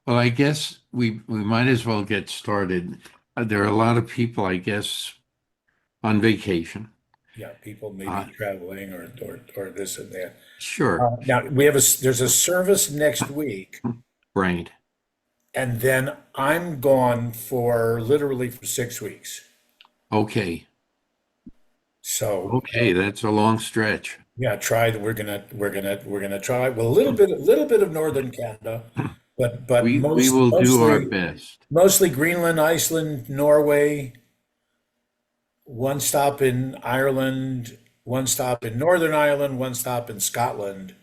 Well, I guess we might as well get started. There are a lot of people, I guess, on vacation. Yeah, people may be Uh, traveling or this and that. sure, Now there's a service next week, right. and then I'm gone for literally for 6 weeks. Okay. So Okay, that's a long stretch. yeah, try. We're gonna try. Well, a little bit of northern Canada, but We will do our mostly best. Greenland, Iceland, Norway. One stop in Ireland, one stop in Northern Ireland, one stop in Scotland,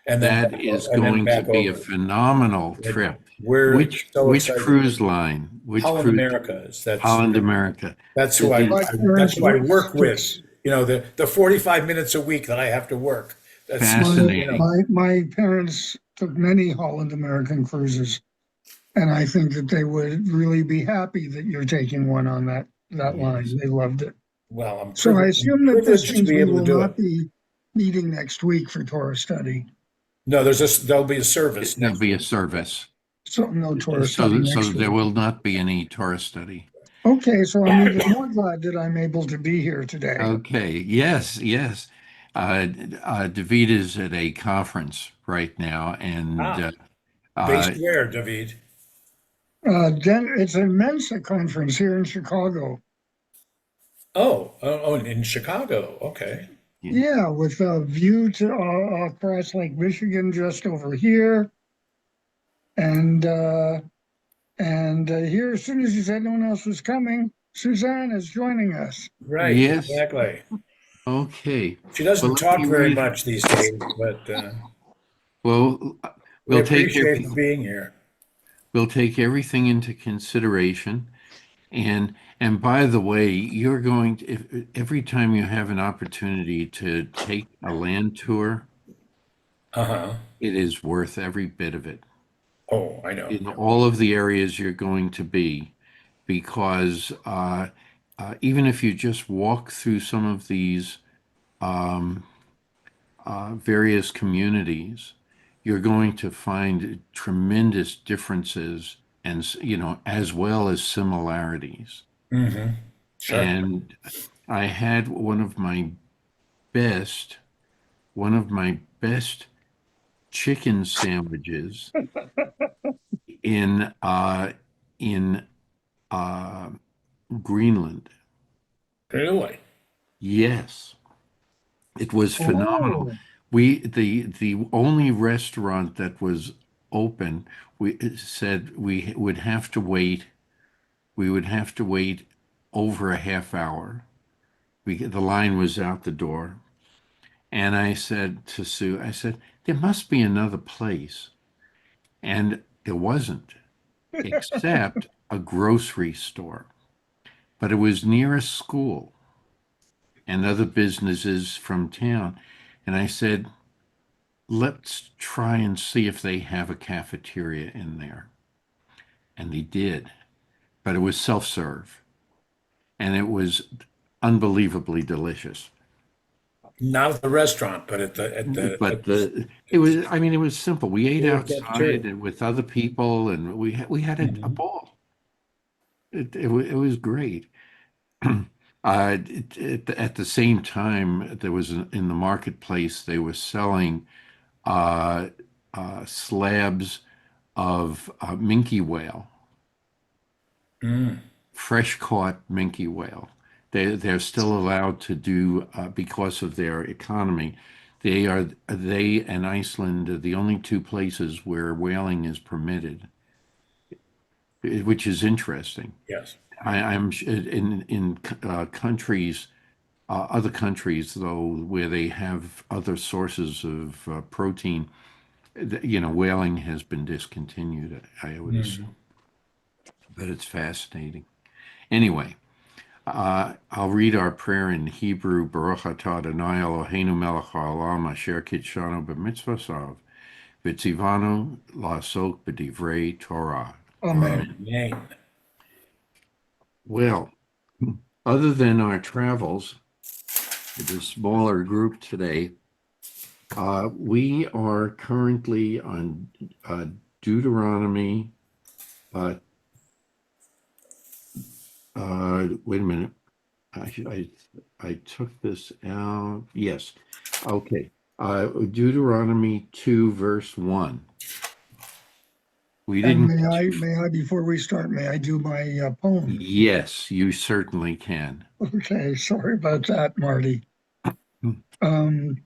That is and then going to back be a over. phenomenal And trip. we're so Which excited. cruise line? Which Holland cruise? Americas. Holland America. That's who Did they, Like Ernst that's who I work with. Strick's. The 45 minutes a week that I have to work. That's My you fascinating. know. my parents took many Holland American cruises, and I think that they would really be happy that you're taking one on that line. Yes. They loved it. Well, So I I'm assume that this privileged to means be we able to will do it. not be meeting next week for Torah study. No, there'll be a service There'll next be a week. service. So no Torah study So next there week. will not be any Torah study. Okay, so I'm even more glad that I'm able to be here today. Okay. Yes, yes. David is at a conference right now, and Ah, uh, based where, David? It's a Mensa conference here in Chicago. Oh, in Chicago. Okay. yeah, Yeah, with a view to across Lake Michigan just over here, and here as soon as you said no one else was coming, Suzanne is joining us. Right, yes. exactly. Okay. She Well, doesn't let me talk very read. much these days, but Well, we we'll take appreciate her being here. we'll take everything into consideration. And by the way, you're going to, if, every time you have an opportunity to take a land tour, Uh-huh. it is worth every bit of it Oh, I know. in all of the areas you're going to be, because even if you just walk through some of these um, various communities, you're going to find tremendous differences and, as well as similarities. Mm-hmm. Sure. And I had best, one of my best chicken sandwiches in in uh, Greenland. Really? Yes, it was phenomenal. Oh, The only restaurant that was open, we said we would have to wait. We would have to wait over a half hour. The line was out the door. And I said to Sue, I said, there must be another place. And there wasn't, except a grocery store. But it was near a school and other businesses from town. And I said, let's try and see if they have a cafeteria in there. And they did, but it was self-serve and it was unbelievably delicious. Not at the restaurant, but But it was, I mean, it was simple. We ate the cafeteria. outside with other people and we had a Mhm. ball. It was great. At the same time, there was in the marketplace, they were selling uh, slabs of minke whale, Mm. fresh caught minke whale. They're still allowed to do because of their economy. They and Iceland are the only two places where whaling is permitted, which is interesting. Yes. I'm in countries, other countries though, where they have other sources of protein. Whaling has been discontinued, I would Mhm. assume, but it's fascinating. Anyway, I'll read our prayer in Hebrew. Baruch atah Adonai Eloheinu melech haolam asher kitshanu b'mitzvosav v'tzivanu la'asok b'divrei Torah. amen. Amen. Amen. Well, other than our travels, with a smaller group today, we are currently on Deuteronomy Uh, wait a minute. I took this out. Yes. Okay. Deuteronomy 2, verse 1. We And didn't. before we start, may I do my poem? Yes, you certainly can. Okay, sorry about that, Marty. Um,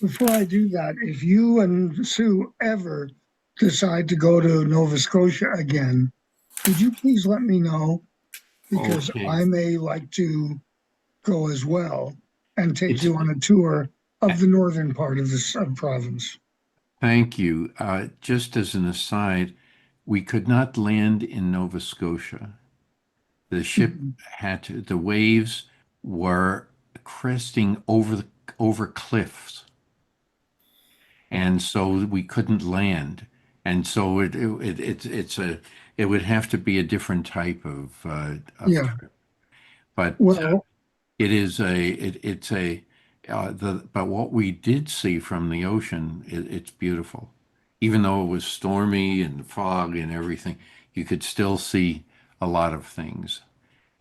Before I do that, if you and Sue ever decide to go to Nova Scotia again, would you please let me know? Because Okay. I may like to go as well and take It's you on a tour of the northern part of the province. Thank you. Just as an aside, we could not land in Nova Scotia. The ship Mhm. the waves were cresting over cliffs, and so we couldn't land. And so it would have to be a different type of Yeah. trip. But Well, it is a it's a but what we did see from the ocean, it's beautiful. Even though it was stormy and fog and everything, you could still see a lot of things.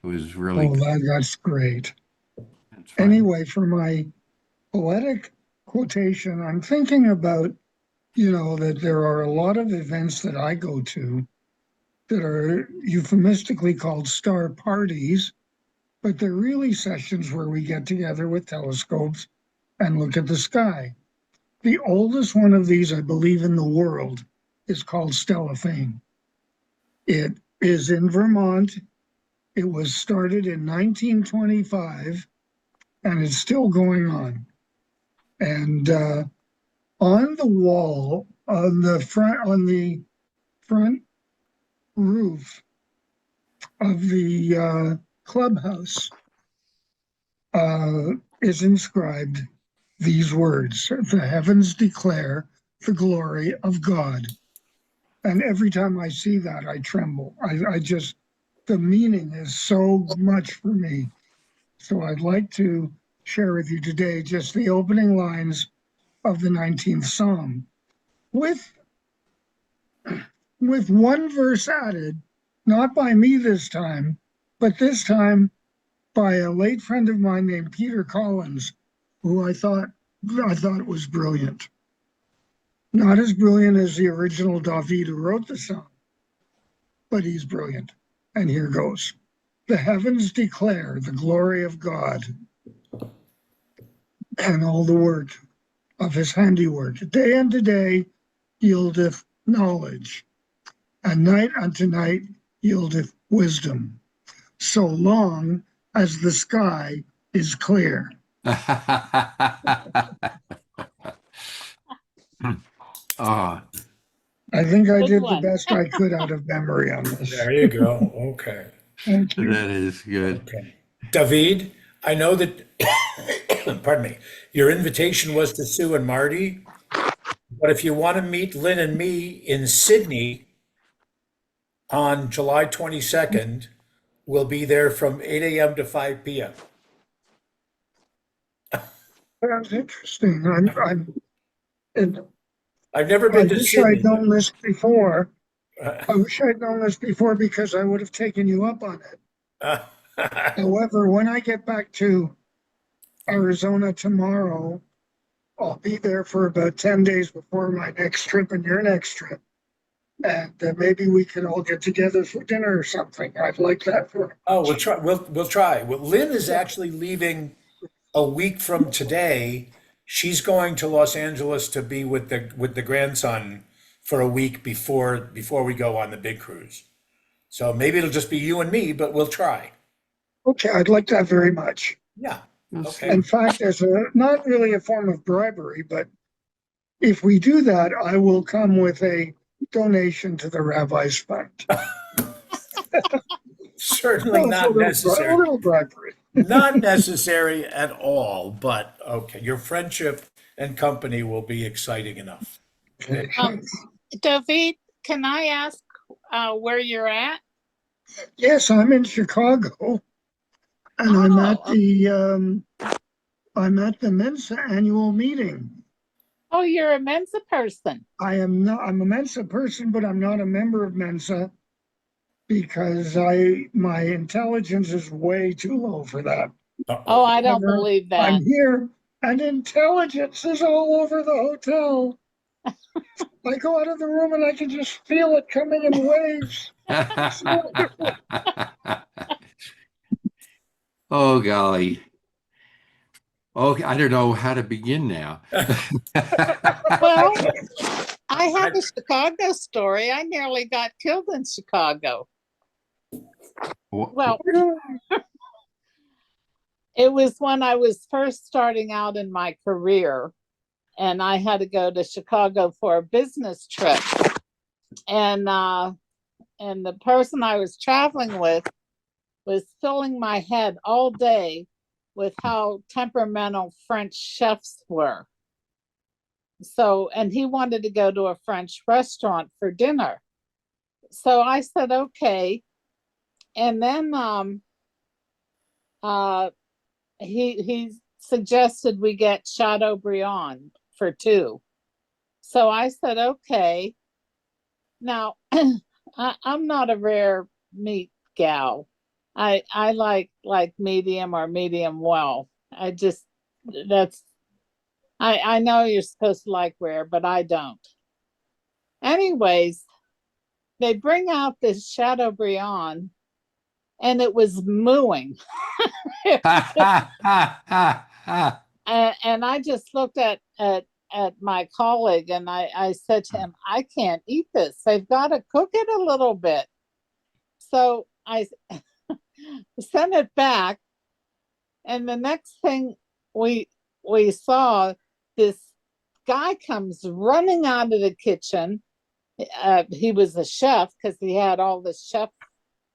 It was really oh, good. that's great. It's fine. Anyway, for my poetic quotation, I'm thinking about, that there are a lot of events that I go to that are euphemistically called star parties, but they're really sessions where we get together with telescopes and look at the sky. The oldest one of these, I believe, in the world is called Stellafane. It is in Vermont. It was started in 1925 and it's still going on. And on the wall, on the front roof of the clubhouse, uh, is inscribed these words: "The heavens declare the glory of God." And every time I see that, I tremble. I just, the meaning is so much for me. So I'd like to share with you today just the opening lines of the 19th Psalm with with one verse added, not by me this time, but this time by a late friend of mine named Peter Collins, who I thought was brilliant. Not as brilliant as the original David who wrote the song, but he's brilliant. And here goes. The heavens declare the glory of God and all the work of his handiwork. Day unto day yieldeth knowledge, and night unto night yieldeth wisdom, so long as the sky is clear. Ah, I think I Good did the one. best I could out of memory on this. There you go. Okay. Thank you. that is good. Okay. David, I know that, pardon me, your invitation was to Sue and Marty, but if you want to meet Lynn and me in Sydney on July 22nd, we'll be there from 8 a.m. to 5 p.m. That's interesting. And I've never I been to wish I'd Sydney, known this before. but I wish I'd known this before because I would have taken you up on it. However, when I get back to Arizona tomorrow, I'll be there for about 10 days before my next trip and your next trip. And maybe we could all get together for dinner or something. I'd like that very oh, we'll much. try. We'll try. Well, Lynn is actually leaving a week from today. She's going to Los Angeles to be with the grandson for a week before we go on the big cruise. So maybe it'll just be you and me, but we'll try. Okay, I'd like that very much. Yeah. We'll Okay. In see. fact, as not really a form of bribery, but if we do that, I will come with a donation to the Rabbi's Fund. Certainly Well, it's not a necessary. little bribery. Not necessary at all, but okay. Your friendship and company will be exciting enough. Okay. David, can I ask where you're at? Yes, I'm in Chicago, and Oh, I'm at the Mensa annual meeting. oh, you're a Mensa person. I'm a Mensa person, but I'm not a member of Mensa. because my intelligence is way too low for that. Oh, Uh-oh. I don't However, believe I'm that. here and intelligence is all over the hotel. I go out of the room and I can just feel it coming in waves. It's wonderful. Oh, golly. Okay, I don't know how to begin now. Well, I have I- a Chicago story. I nearly got killed in Chicago. Well, it was when I was first starting out in my career, and I had to go to Chicago for a business trip. And and the person I was traveling with was filling my head all day with how temperamental French chefs were. So, and he wanted to go to a French restaurant for dinner. So I said, okay. And then uh, he suggested we get Chateaubriand for two. So I said, okay. Now, I'm not a rare meat gal. I like medium or medium well. I just that's I know you're supposed to like rare, but I don't. Anyways, they bring out this Chateaubriand and it was mooing. And I just looked at my colleague and I said to him, I can't eat this. They've got to cook it a little bit. So I sent it back, and the next thing we we saw, this guy comes running out of the kitchen. He was a chef because he had all the chef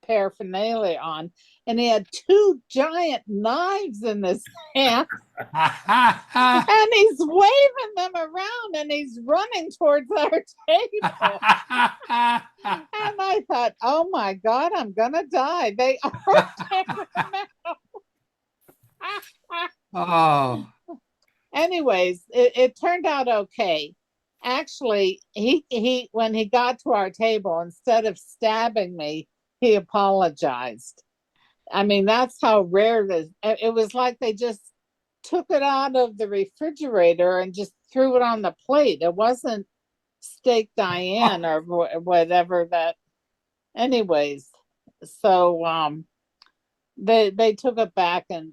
paraphernalia on, and he had two giant knives in his hand, and he's waving them around, and he's running towards our table. And I thought, oh my God, I'm gonna die. They are temperamental. Oh, Anyways, it turned out okay. Actually, he when he got to our table, instead of stabbing me, he apologized. I mean, that's how rare this. It was like they just took it out of the refrigerator and just threw it on the plate. It wasn't steak Diane or whatever that. Anyways, so they took it back and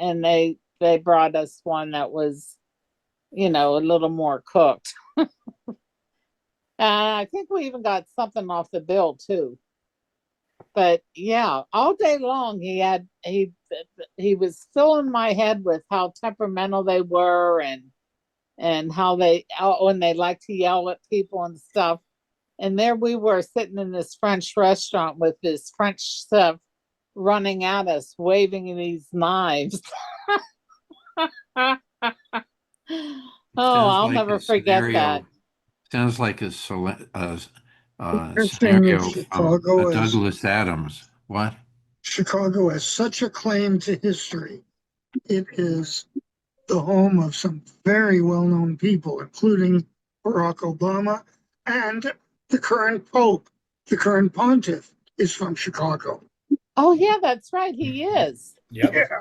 they brought us one that was, you know, a little more cooked. I think we even got something off the bill too. But yeah, all day long he was filling my head with how temperamental they were and how they when they like to yell at people and stuff. And there we were sitting in this French restaurant with this French chef running at us, waving these knives. Oh, sounds I'll like a never forget that. scenario. Sounds like Interesting that scenario from Douglas Adams. What? Chicago has such a claim to history. It is the home of some very well-known people, including Barack Obama and the current Pope, the current pontiff is from Chicago. Oh yeah, that's right. He is. Yep. Yeah.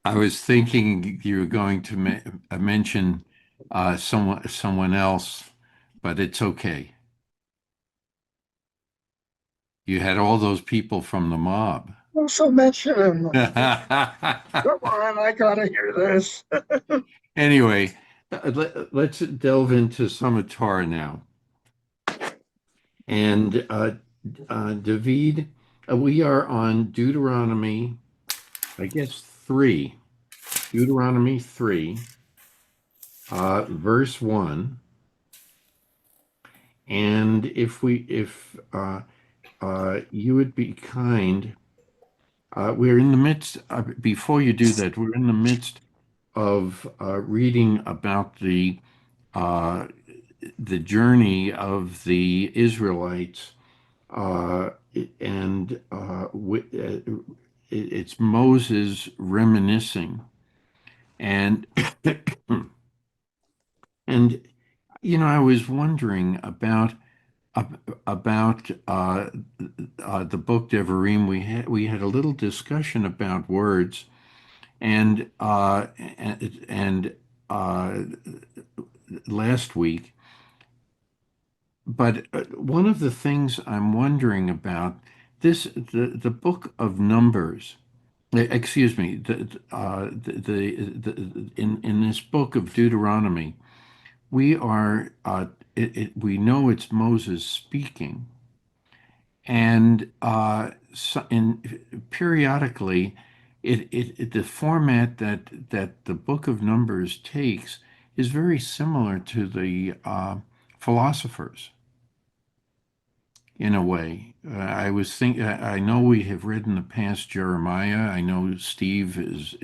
I was thinking you were going to mention someone else, but it's okay. You had all those people from the mob. Also mention him. Come on, I gotta hear this. Anyway, let's delve into some of Torah now. And David, we are on Deuteronomy, I guess 3. Deuteronomy 3, verse 1. And if you would be kind, we're in the midst, before you do that, we're in the midst of reading about uh, the journey of the Israelites, and it's Moses reminiscing, and and I was wondering about the book Devarim. We had a little discussion about words, and last week. But one of the things I'm wondering about the book of Numbers. Excuse me, in this book of Deuteronomy, we are we know it's Moses speaking, and periodically, the format that the Book of Numbers takes is very similar to the philosophers in a way. I know we have read in the past Jeremiah. I know Steve is.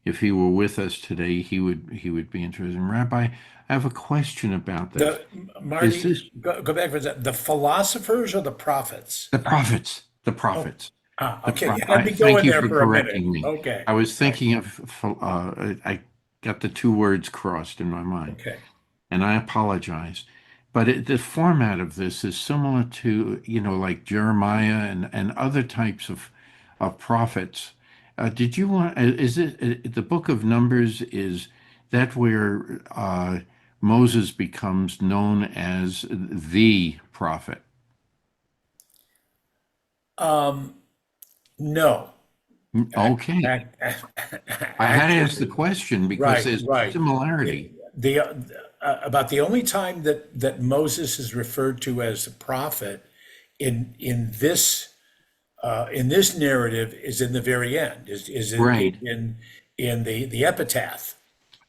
If he were with us today, he would be interested. Rabbi, I have a question about this. The Is Marty, this go back for a second. The philosophers or the prophets? the prophets? The Oh, prophets. okay. You had me Thank going you there for for a minute. correcting me. Okay. I was Right. thinking of, I got the two words crossed in my mind, Okay. and I apologize. But the format of this is similar to, like Jeremiah and other types of prophets. Did you want, is it, the book of Numbers, is that where Moses becomes known as the prophet? Um, no. Okay. I had to ask the Actually, question because right, there's right. similarity. The about the only time that Moses is referred to as the prophet in this narrative is in the very end, is Right, in the epitaph.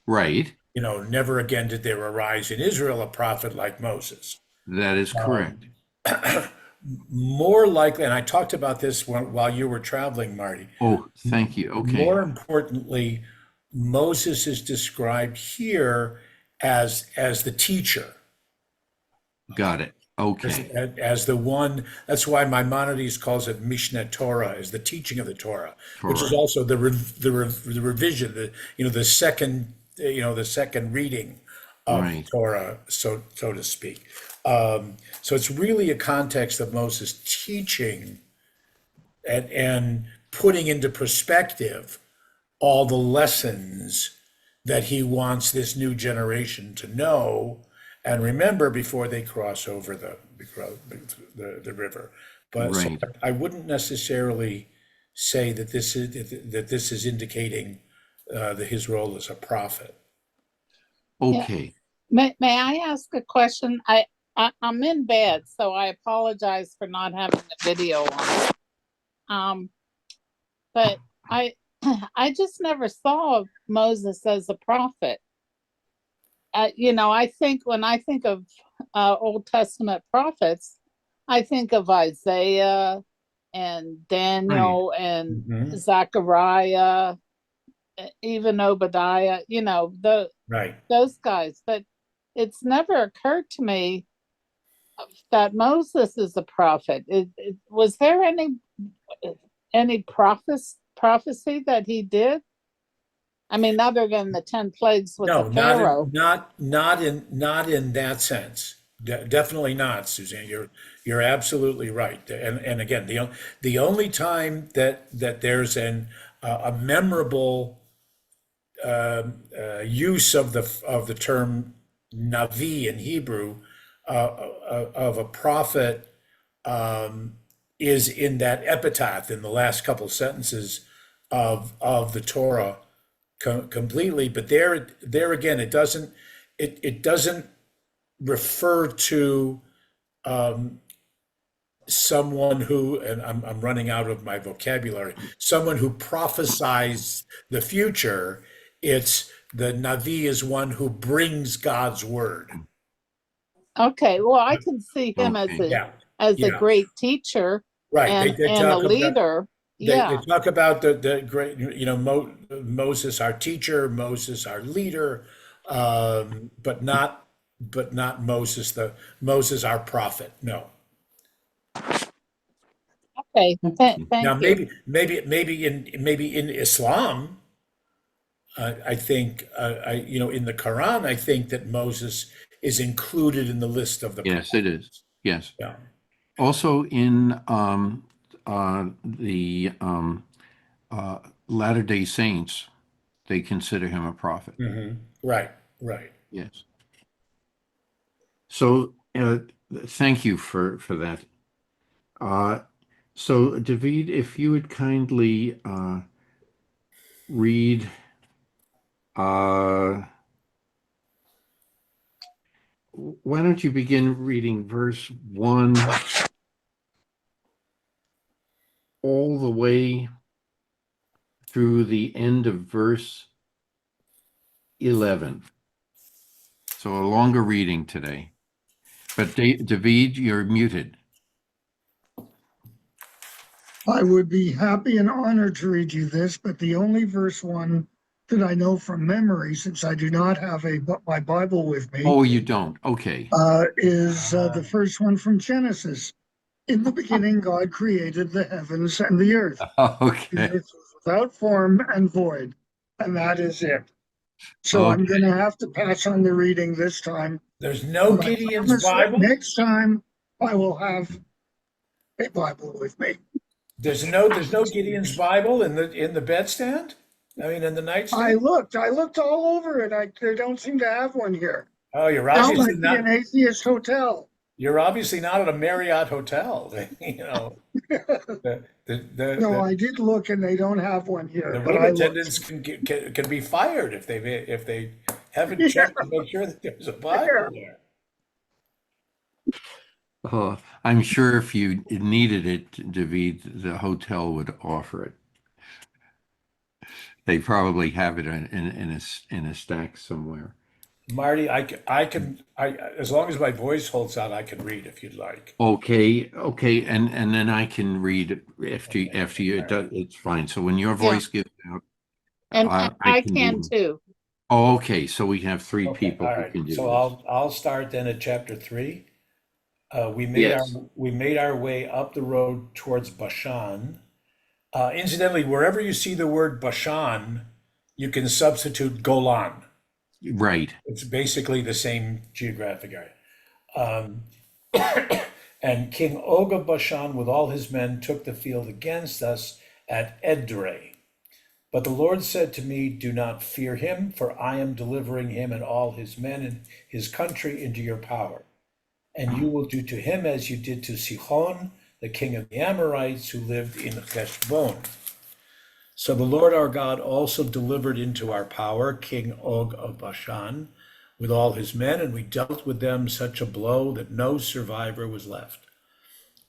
right. Never again did there arise in Israel a prophet like Moses. That is correct. More likely, and I talked about this while you were traveling, Marty. Oh, thank you. Okay, More importantly, Moses is described here as the teacher, got it. as, Okay, as the one. That's why Maimonides calls it Mishneh Torah, as the teaching of the Torah, which is Torah. also the revision, the second reading of the Right. Torah, so to speak. So it's really a context of Moses teaching and putting into perspective all the lessons that he wants this new generation to know and remember before they cross over the river. But so Right. I wouldn't necessarily say that this is indicating that his role as a prophet. Yeah. Okay. May I ask a question? I'm in bed, so I apologize for not having the video on. But I I just never saw Moses as a prophet. I think when I think of Old Testament prophets, I think of Isaiah and Right. Daniel and Mhm. Zechariah, even Obadiah, Right. those guys. But it's never occurred to me that Moses is a prophet. Was there any prophecy that he did? I mean, other than the 10 plagues with the No, not in Pharaoh. not in that sense. Definitely not, Suzanne. You're absolutely right. And again, the only time that there's a memorable use of the term navi in Hebrew of a prophet is in that epitaph in the last couple sentences of the Torah completely. But there again, it doesn't refer to someone who, and I'm running out of my vocabulary, someone who prophesies the future. It's the Navi is one who brings God's word. Okay, well, I can see him as Okay. a Yeah, as a yeah, great teacher right. and a leader. They Yeah. talk about the great, Moses, our teacher, Moses, our leader, but not Moses, our prophet. No. Okay. Thank Now, you. maybe in Islam, I think, in the Quran, I think that Moses is included in the list of the Yes, it is. prophets. Yes. Yeah. Also in the Latter-day Saints, they consider him a prophet. Right, right. Yes. So thank you for that. Uh, so David, if you would kindly read why don't you begin reading verse 1 all the way through the end of verse 11. So a longer reading today. But David, you're muted. I would be happy and honored to read you this, but the only verse one that I know from memory, since I do not have my Bible with me, Oh, you don't. Okay. is the first one from Genesis. In the beginning, God created the heavens and the earth. The Okay. earth was without form and void, and that is it. So I'm Okay. going to have to pass on the reading this time, There's no but I Gideon's promise that Bible. next time I will have a Bible with me. There's no Gideon's Bible in the bedstand. I mean, in the nightstand. I looked all over it. They don't seem to have one here. Oh, you're This No, obviously might be an not. atheist hotel. You're obviously not at a Marriott hotel. You know, the the the, No, the, I did look and they don't have one here, the but room I looked. attendants can be fired if they haven't Yeah, checked to make sure that there's a yeah. Bible there. Oh, I'm sure if you needed it, David, the hotel would offer it. They probably have it in a stack somewhere. Marty, as long as my voice holds out, I can read if you'd like. Okay, okay, and then I can read Okay. after you. All right. It's fine. So when your yeah, voice gives out, and I I can can read. too. Oh, okay. So we have three Okay. people All who right. can do So this. I'll start then at chapter 3. We made our Yes. we made our way up the road towards Bashan. Incidentally, wherever you see the word Bashan, you can substitute Golan. Right. It's basically the same geographic area. Um, and King Og of Bashan with all his men took the field against us at Edrei. But the Lord said to me, do not fear him, for I am delivering him and all his men and his country into your power. And you will do to him as you did to Sihon, the king of the Amorites, who lived in Heshbon. So the Lord our God also delivered into our power King Og of Bashan with all his men, and we dealt with them such a blow that no survivor was left.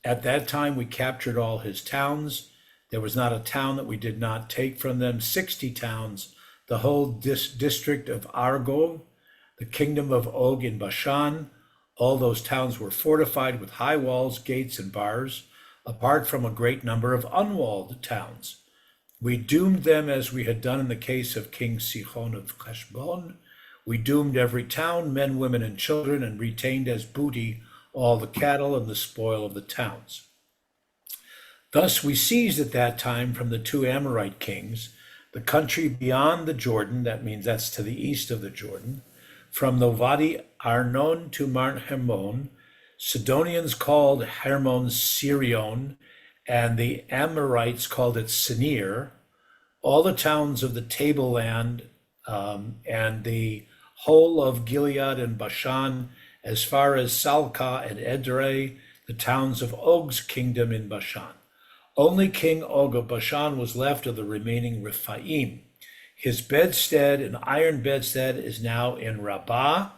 At that time we captured all his towns. There was not a town that we did not take from them, 60 towns, the whole district of Argob, the kingdom of Og in Bashan. All those towns were fortified with high walls, gates, and bars, apart from a great number of unwalled towns. We doomed them as we had done in the case of King Sihon of Heshbon. We doomed every town, men, women, and children, and retained as booty all the cattle and the spoil of the towns. Thus we seized at that time from the 2 Amorite kings the country beyond the Jordan, that means that's to the east of the Jordan, from the Wadi Arnon to Mount Hermon. Sidonians called Hermon Sirion, and the Amorites called it Sinir. All the towns of the tableland and the whole of Gilead and Bashan, as far as Salcah and Edrei, the towns of Og's kingdom in Bashan. Only King Og of Bashan was left of the remaining Rephaim. His bedstead, an iron bedstead, is now in Rabbah.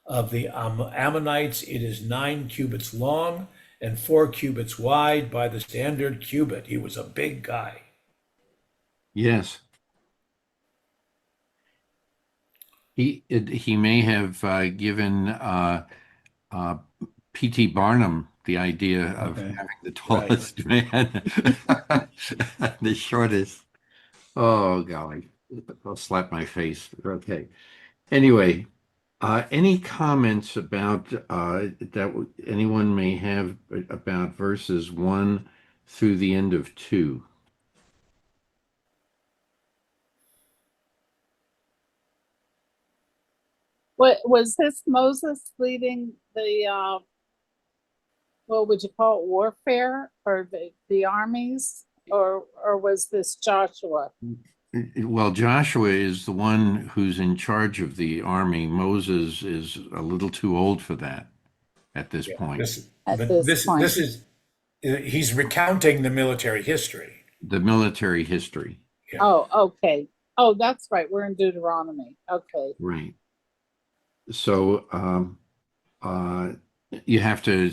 Of the Ammonites, it is 9 cubits long and 4 cubits wide by the standard cubit. He was a big guy. Yes. He may have given uh, P.T. Barnum the idea of Okay. having the Right. tallest man, the shortest. Oh, golly. I'll slap my face. Okay. Anyway, any comments about that anyone may have about verses 1 through the end of 2? What was this Moses leading the what would you call it, warfare or the armies, or was this Joshua? Well, Joshua is the one who's in charge of the army. Moses is a little too old for that at this Yeah. point. At But this point? this is he's recounting the military history. The military history, Yeah. Oh, okay. Oh, that's right. We're in Deuteronomy. Okay. right? So uh, you have to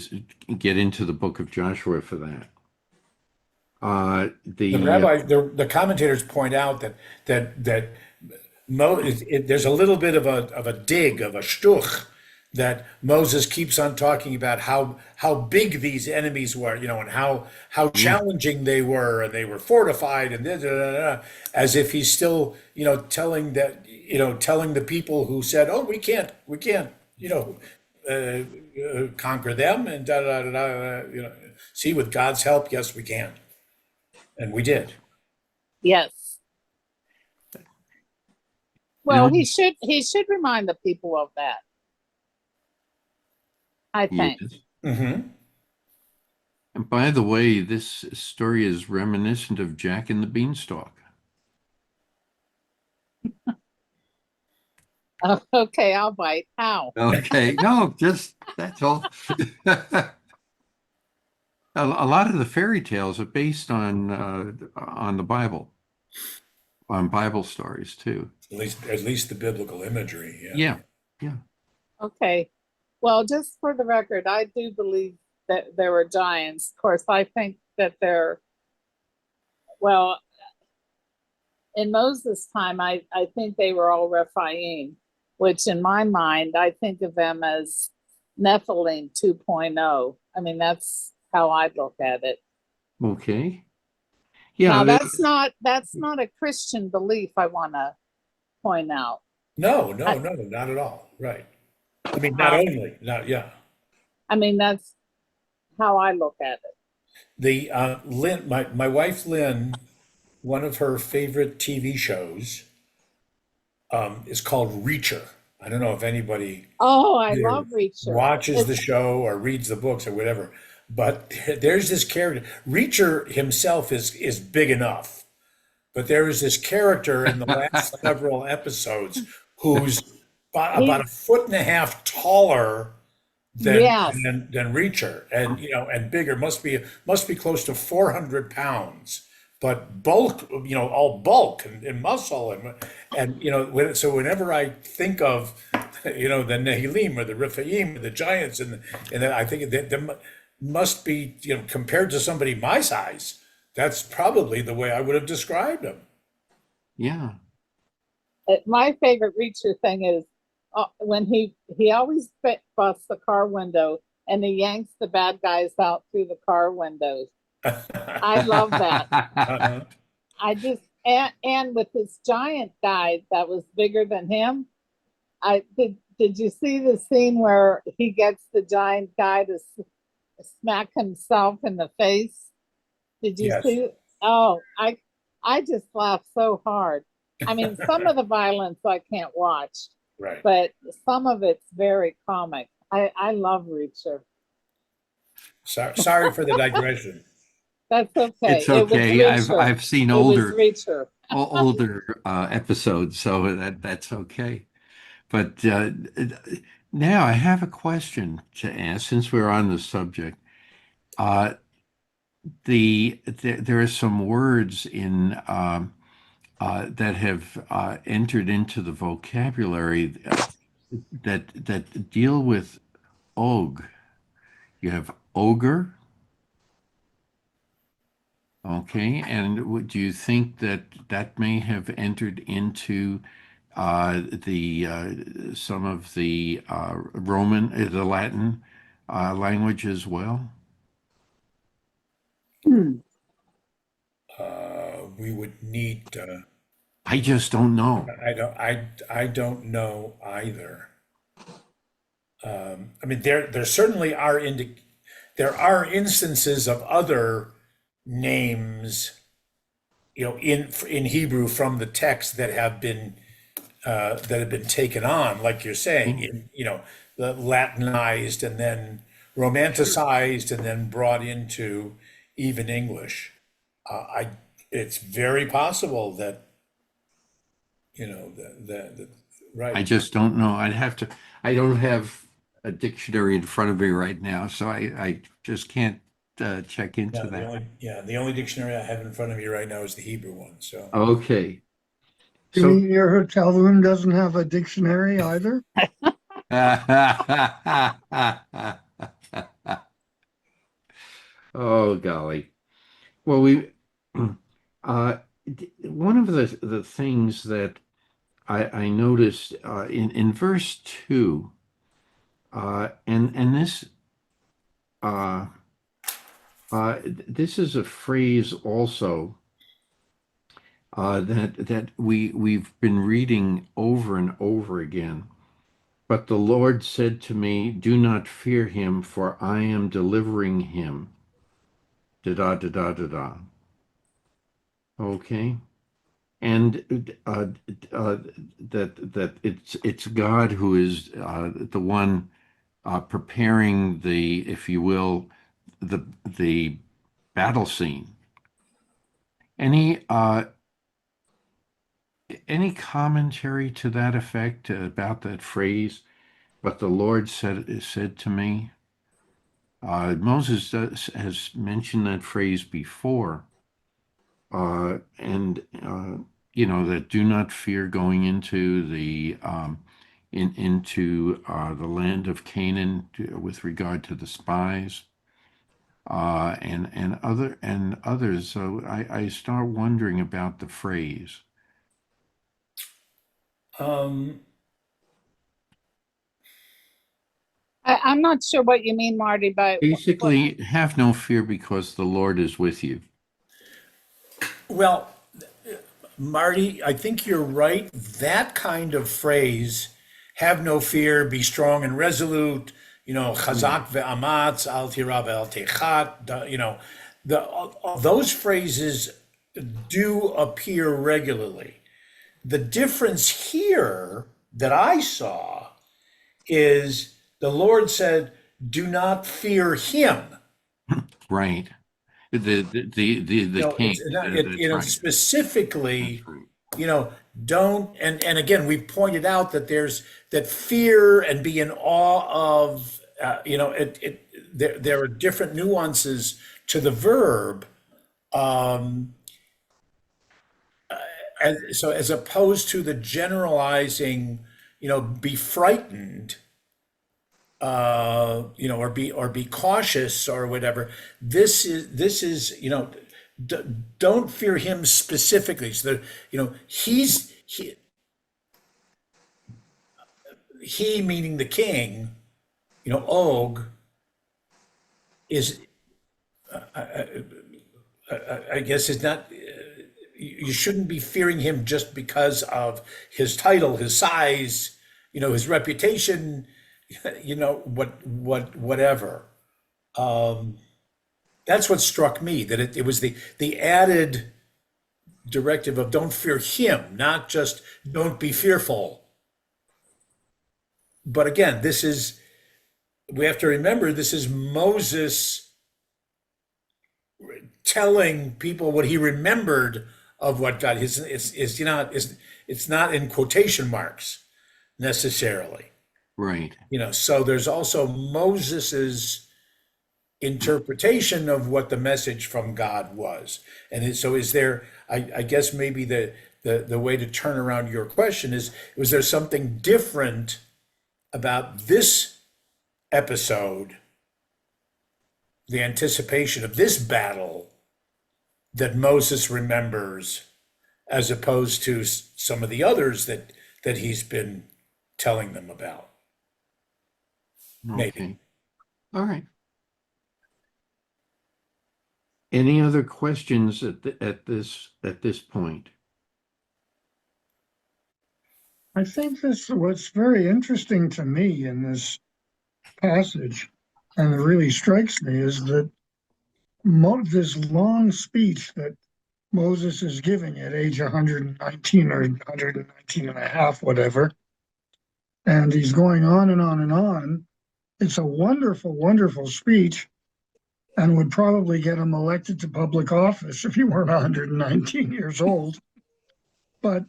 get into the book of Joshua for that. The The rabbi, the commentators point out that there's a little bit of a dig, of a shtuch, that Moses keeps on talking about how big these enemies were, and how Yeah, challenging they were, and they were fortified, and as if he's still, telling the people who said, "Oh, we can't, conquer them," and see, with God's help, yes, we can, and we did. Yes. Well, no, he should remind the people of that, I think. yes. Hmm. And by the way, this story is reminiscent of Jack and the Beanstalk. Oh, okay, I'll bite. How? Okay, no, just that's all. A lot of the fairy tales are based on the Bible, on Bible stories too. At least the biblical imagery. Yeah. Yeah, yeah. Okay. Well, just for the record, I do believe that there were giants. Of course, I think that well, in Moses' time, I think they were all Rephaim, which in my mind, I think of them as Nephilim 2.0. I mean, that's how I look at it. Okay. Yeah, Now, that's not a Christian belief, I want to point out. No, no, I, no, not at all. Right. I mean, not um, only, not yeah. I mean, that's how I look at it. The Lynn, my wife Lynn, one of her favorite TV shows is called Reacher. I don't know if anybody Oh, I either love Reacher. watches the It's show or reads the books or whatever, but there's this character. Reacher himself is big enough, but there is this character in the last several episodes who's about he, a foot and a half taller than yes, than Reacher, and and bigger, must be close to 400 pounds, but bulk, all bulk and muscle, and so whenever I think of the Nehilim or the Rephaim or the giants, and then I think that there must be, compared to somebody my size, that's probably the way I would have described them. yeah. my favorite Reacher thing is when he always busts the car window and he yanks the bad guys out through the car windows. I love that. Uh-huh. I just and with this giant guy that was bigger than him. I did you see the scene where he gets the giant guy to smack himself in the face? Did you Yes, see? Oh, I just laughed so hard. I mean, some of the violence I can't watch, right. but some of it's very comic. I love Reacher. Sorry for the digression. That's okay. It's It was okay. Reacher. I've seen It was older Reacher. older episodes, so that's okay. But now I have a question to ask since we're on the subject. Uh, there are some words in that have entered into the vocabulary that deal with og. You have ogre, okay, and do you think that that may have entered into the some of the the Latin language as well? Hmm. We would need. I just don't know. I don't know either. I mean, there certainly there are instances of other names, in Hebrew from the text that have been that had been taken on, like you're saying, in, the Latinized and then romanticized and then brought into even English. I It's very possible that the I right. just don't know. I don't have a dictionary in front of me right now, so I just can't check into Yeah, that. the only dictionary I have in front of me right now is the Hebrew one. So Okay. You So, mean your hotel room doesn't have a dictionary either? oh golly. Well, one of the things that I noticed in verse 2, and uh, this is a phrase also that we've been reading over and over again. But the Lord said to me, "Do not fear him, for I am delivering him." Da da da da da da. Okay, and that it's God who is the one preparing the, if you will, the battle scene. Any any commentary to that effect about that phrase? But the Lord said to me. Moses has mentioned that phrase before, and that do not fear going into the land of Canaan with regard to the spies, and others. So I start wondering about the phrase. um, I'm not sure what you mean, Marty, by what. Basically, have no fear because the Lord is with you. well, Marty, I think you're right. That kind of phrase, "have no fear, be strong and resolute," Right. "chazak ve'amatz, al tira ve'al techat," those phrases do appear regularly. The difference here that I saw is the Lord said, "Do not fear him." Right. The king. It's not, That's right. That's specifically, right. you know, don't, and again, we've pointed out that there's that fear and be in awe of, there are different nuances to the verb. Um, so as opposed to the generalizing, be frightened, or be cautious or whatever. This is d- don't fear him specifically. So that he meaning the king, Og is, I guess is not. You shouldn't be fearing him just because of his title, his size, his reputation, whatever. That's what struck me, that it was the added directive of don't fear him, not just don't be fearful. But again, we have to remember, this is Moses telling people what he remembered of what God it's not in quotation marks necessarily. Right. So there's also Moses's interpretation of what the message from God was. And so is there, I guess maybe the way to turn around your question is, was there something different about this episode, the anticipation of this battle, that Moses remembers as opposed to some of the others that he's been telling them about? Maybe. Okay. All right. Any other questions at this point? I think what's very interesting to me in this passage, and it really strikes me, is that this long speech that Moses is giving at age 119 or 119 and a half, whatever. And he's going on and on and on. It's a wonderful, wonderful speech and would probably get him elected to public office if he weren't 119 years old. But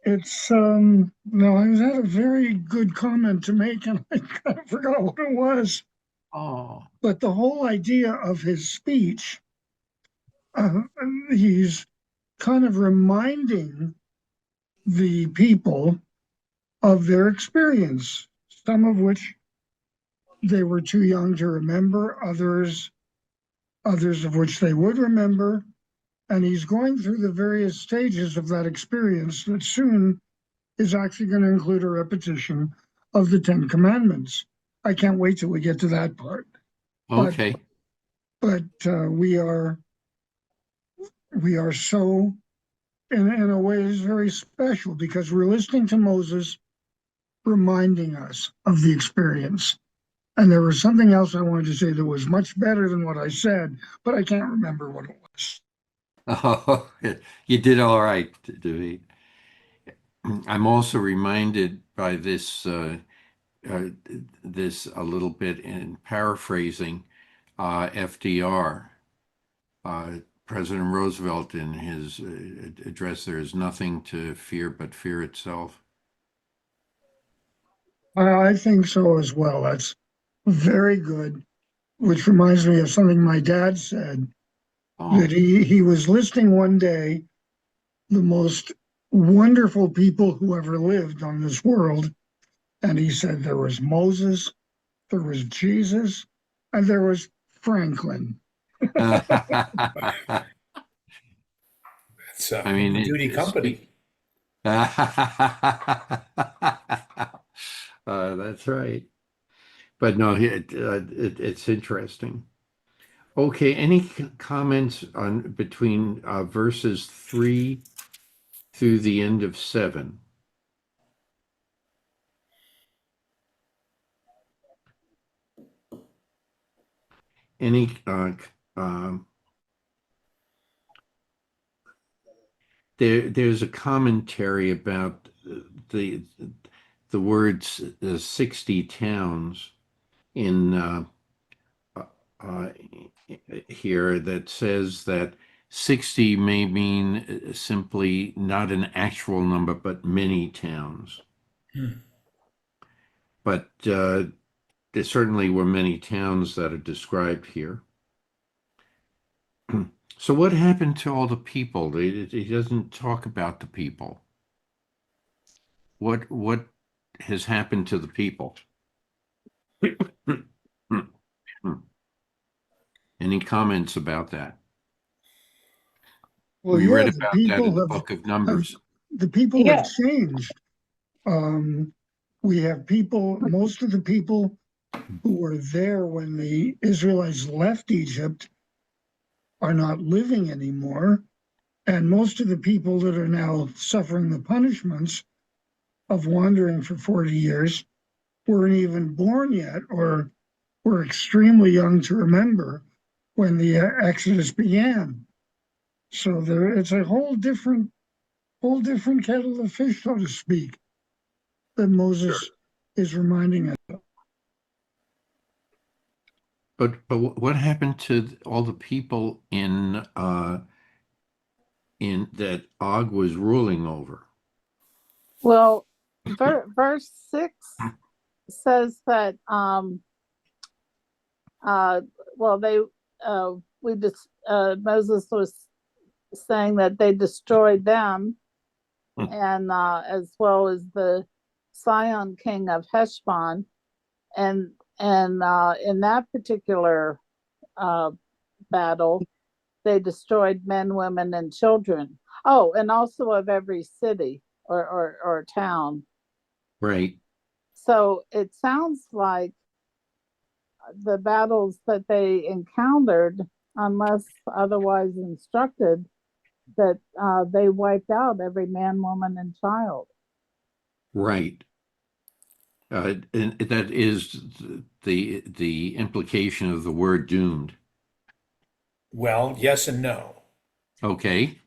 it's no, I had a very good comment to make and I kind of forgot what it was. Oh, But the whole idea of his speech, uh, he's kind of reminding the people of their experience, some of which they were too young to remember, others of which they would remember. And he's going through the various stages of that experience that soon is actually going to include a repetition of the Ten Commandments. I can't wait till we get to that part. But okay. but we are so in a way is very special because we're listening to Moses reminding us of the experience. And there was something else I wanted to say that was much better than what I said, but I can't remember what it was. Oh, you did all right, David. I'm also reminded by uh, this a little bit in paraphrasing FDR. President Roosevelt, in his address, there is nothing to fear but fear itself. I think so as well. That's very good, which reminds me of something my dad said Oh, that he was listing one day the most wonderful people who ever lived on this world. And he said there was Moses, there was Jesus, and there was Franklin. I It's mean, heavy duty company. That's right. But no, it's interesting. Okay, any comments on between verses 3 through the end of 7? Any there's a commentary about the the words 60 towns in uh, here that says that 60 may mean simply not an actual number, but many towns. Hmm. But there certainly were many towns that are described here. So what happened to all the people? He doesn't talk about the people. What has happened to the people? Any comments about that? Well, We yeah, read about that in the book of have Numbers. the people have Yeah. changed. Um, we have people, most of the people who were there when the Israelites left Egypt are not living anymore. And most of the people that are now suffering the punishments of wandering for 40 years weren't even born yet or were extremely young to remember when the Exodus began. So it's a whole different kettle of fish, so to speak, that Moses is reminding us. But what happened to all the people in that Og was ruling over? Well, verse 6 says that well they we just Moses was saying that they destroyed them and as well as the Sihon king of Heshbon and in that particular battle they destroyed men, women, and children. Oh, and also of every city or town. Right. So it sounds like the battles that they encountered, unless otherwise instructed, that they wiped out every man, woman, and child. Right. And that is the implication of the word doomed. Well, yes and no. Okay.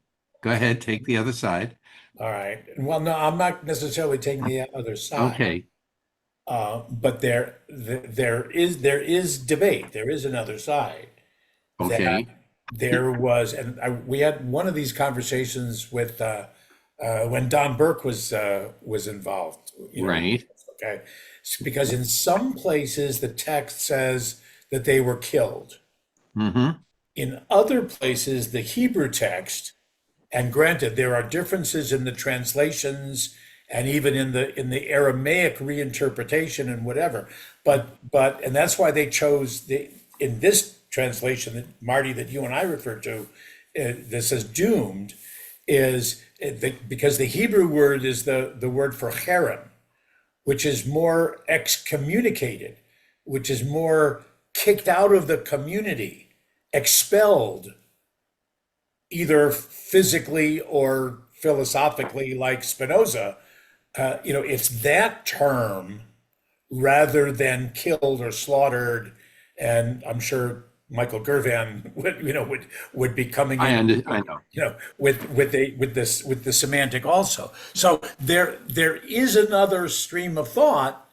Go ahead, take the other side. All right. Well, no, I'm not necessarily taking the other side. Okay. But there is debate. There is another side that Okay. there was, and we had one of these conversations with when Don Burke was involved. Right. Okay, because in some places the text says that they were killed. Mm-hmm. In other places, the Hebrew text, and granted, there are differences in the translations and even in the Aramaic reinterpretation and whatever. But and that's why they chose the in this translation that Marty that you and I referred to that says doomed because the Hebrew word is the word for cherem, which is more excommunicated, which is more kicked out of the community, expelled, either physically or philosophically, like Spinoza. It's that term rather than killed or slaughtered. And I'm sure Michael Gervan would be coming in, I know. with the semantic also. So there is another stream of thought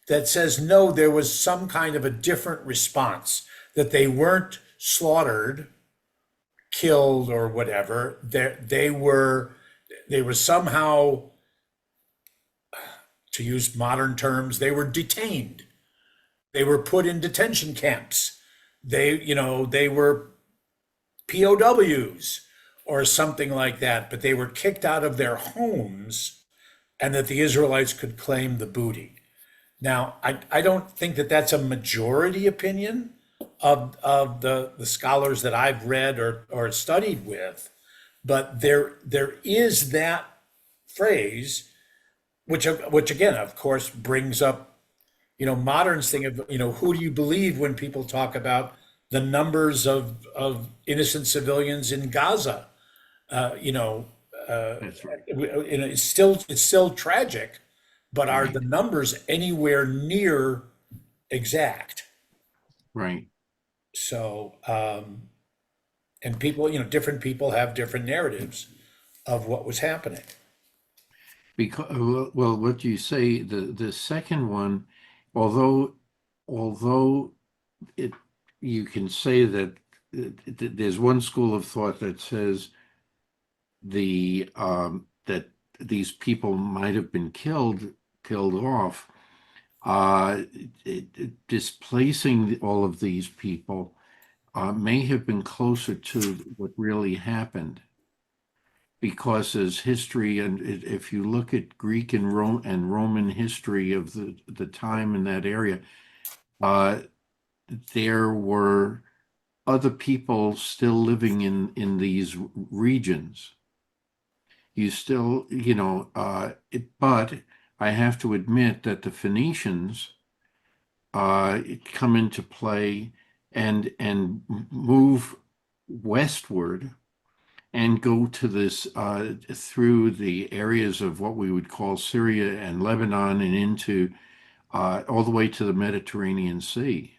that says no, there was some kind of a different response, that they weren't slaughtered, killed, or whatever. They were somehow, to use modern terms, they were detained. They were put in detention camps. They were POWs or something like that, but they were kicked out of their homes, and that the Israelites could claim the booty. Now, I don't think that that's a majority opinion of the scholars that I've read or studied with, but there is that phrase, which again, of course, brings up modern's thing of who do you believe when people talk about the numbers of innocent civilians in Gaza? Uh, you know, That's right. it's still tragic, but are Right. the numbers anywhere near exact? Right. So, and people, different people have different narratives of what was happening. Because well, what you say, the second one, although although it you can say that there's one school of thought that says that these people might have been killed off. Displacing all of these people may have been closer to what really happened, because as history, and if you look at Greek and Roman history of the time in that area, uh, there were other people still living in these regions. You still, but I have to admit that the Phoenicians come into play and move westward and go to this through the areas of what we would call Syria and Lebanon and into all the way to the Mediterranean Sea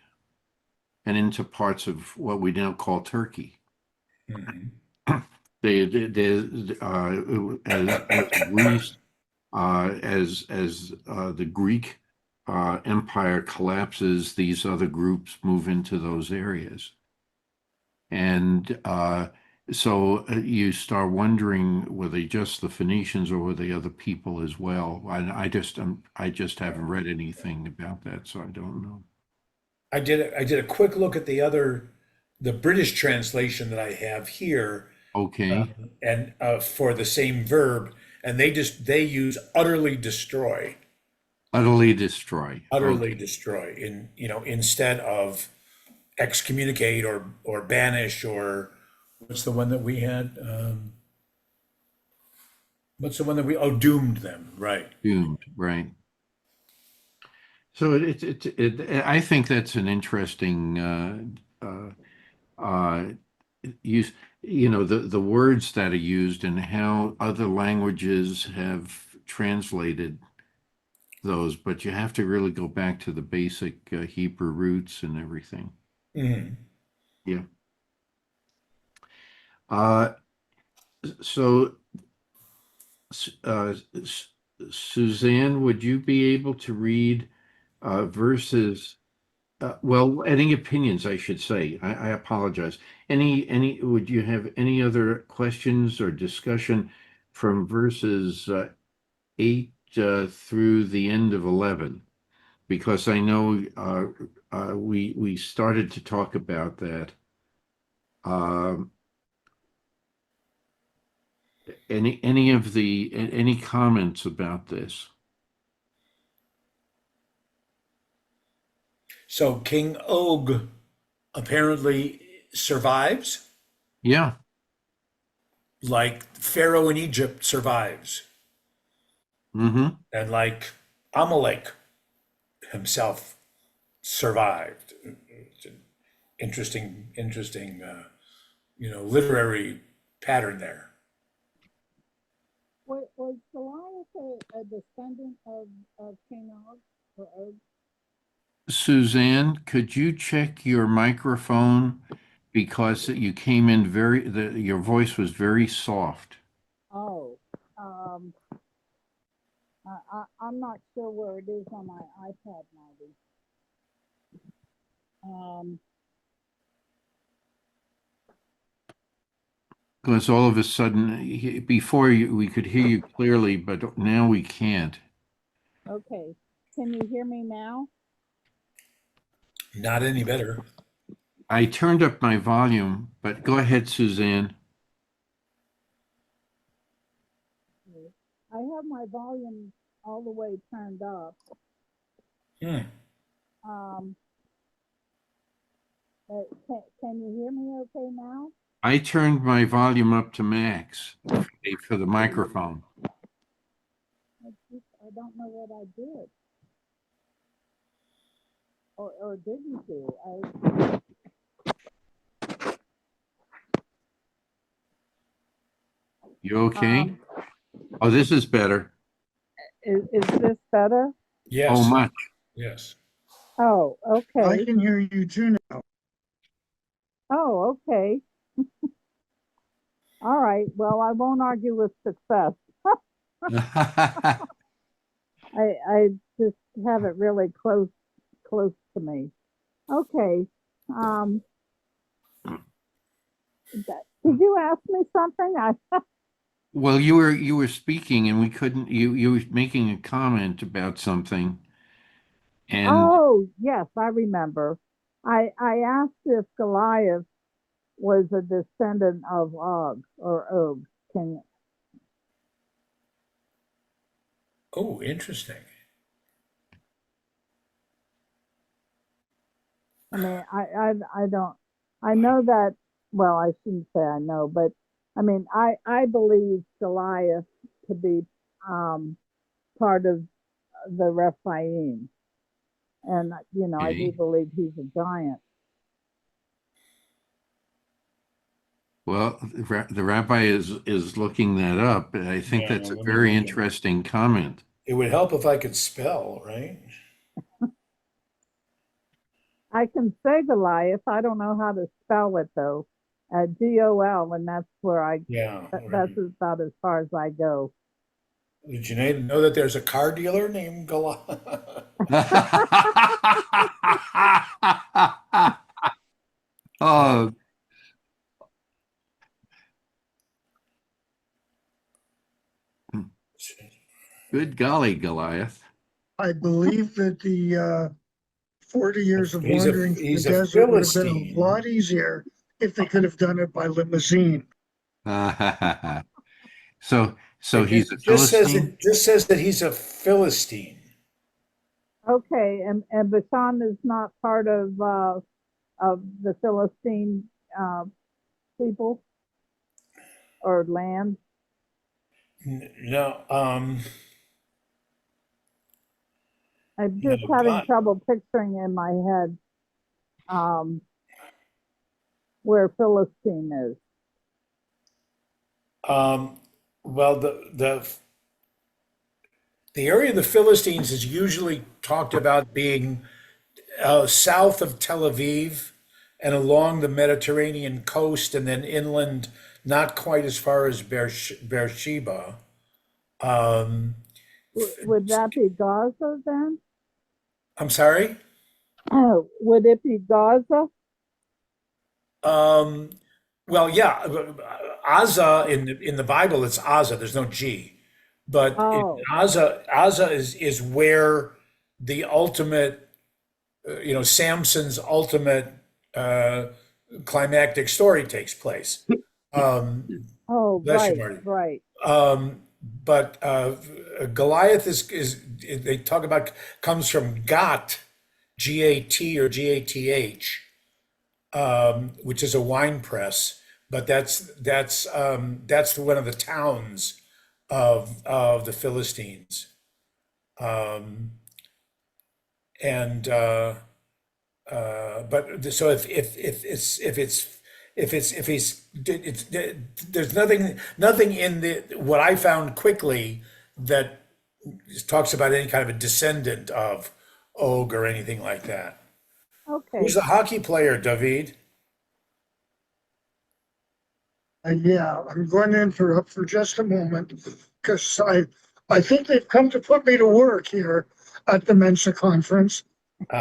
and into parts of what we now call Turkey. Mhm. As Greece, the Greek empire collapses, these other groups move into those areas. And so you start wondering, were they just the Phoenicians or were they other people as well? I just haven't read anything about that, so I don't know. I did a quick look at the British translation that I have here, Okay, and for the same verb, and they use utterly destroy, utterly destroy. utterly Okay, destroy instead of excommunicate or banish, or what's the one that we had? What's the one that doomed them, right? doomed, right. So I think that's an interesting uh, use, the words that are used and how other languages have translated those, but you have to really go back to the basic Hebrew roots and everything. Mhm. Yeah. Uh, So, uh, Suzanne, would you be able to read verses? Well, any opinions, I should say. I apologize. Would you have any other questions or discussion from verses 8 through the end of 11? Because I know we started to talk about that. Um, any comments about this? So King Og apparently survives, Yeah. like Pharaoh in Egypt survives, Mm-hmm. and like Amalek himself survived. It's an interesting, literary pattern there. Was Goliath a descendant of King Og or Og? Suzanne, could you check your microphone because you came in your voice was very soft. Oh, I'm not sure where it is on my iPad, maybe. Um, Because all of a sudden, before we could hear you clearly, but now we can't. okay. Can you hear me now? Not any better. I turned up my volume, but go ahead, Suzanne. I have my volume all the way turned up. Hmm. Um, can you hear me okay now? I turned my volume up to max for the microphone. I don't know what I did. Or didn't do. You okay? Um, Oh, this is better. is this better? Oh, Yes. much. Yes. Oh, I okay. can hear you too now. Oh, okay. All right. Well, I won't argue with success. I just have it really close to me. Okay. Um, did you ask me something? Well, you were speaking and we couldn't you were making a comment about something and Oh, yes, I remember. I asked if Goliath was a descendant of Og or Og. Can Oh, interesting. I mean I don't I know that well I shouldn't say I know, but I mean I believe Goliath to be um part of the Rephaim. And I do okay. believe he's a giant. Well, the rabbi is looking that up, and I think Yeah, that's a let me very look at it. interesting comment. It would help if I could spell, right? I can say Goliath. I don't know how to spell it though. Gol, and that's where Yeah. that's Right. about as far as I go. Did you know that there's a car dealer named Goliath? Oh, good golly, Goliath. I believe that the 40 years of He's a wandering through the he's a desert would have been a Philistine. lot easier if they could have done it by limousine. So It he's a just says Philistine. it just says that he's a Philistine. Okay, and Bashan is not part of the Philistine uh, people or land. No, I'm no, just having God. trouble picturing in my head um, where Philistine is. Um, well, the area of the Philistines is usually talked about being south of Tel Aviv and along the Mediterranean coast, and then inland not quite as far as Beersheba. Um, Would that be Gaza then? I'm sorry. Oh, would it be Gaza? Um, well, yeah, Aza in the Bible it's Aza. There's no G, but Oh, Aza is where the ultimate, Samson's ultimate uh, climactic story takes place. Um, oh, bless you, right, Marty. right. But Goliath is they talk about comes from Gat, Gat or Gath, which is a wine press. But that's one of the towns of the Philistines. Um, and but so if he's it's there's nothing in the what I found quickly that talks about any kind of a descendant of Og or anything like that. Who's Okay. the hockey player, David? Yeah, I'm going to interrupt for just a moment because I think they've come to put me to work here at the Mensa conference.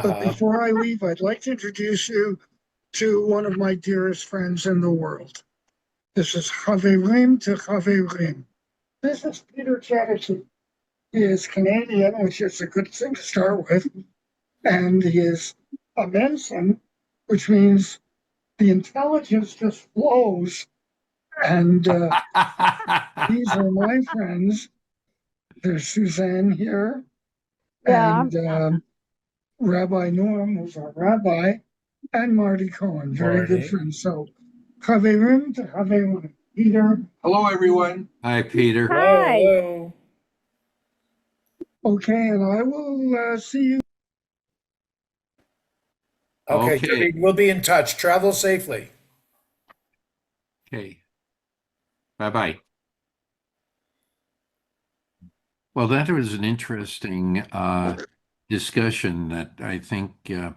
But Uh-huh. before I leave, I'd like to introduce you to one of my dearest friends in the world. This is Chaverim to Chaverim. This is Peter Chatterjee. He is Canadian, which is a good thing to start with, and he is a Mensan, which means the intelligence just flows. And these are my friends. There's Suzanne here, Yeah, and Rabbi Norm, who's our rabbi, and Marty Cohen, very good Marty. friends. So, Chaverim to Chaverim. Peter. Hello, everyone. Hi, Peter. Hello, hi. hello. Okay, and I will see you. Okay, Okay. David, we'll be in touch. Travel safely. Okay. Bye-bye. Well, that was an interesting discussion that I think, uh,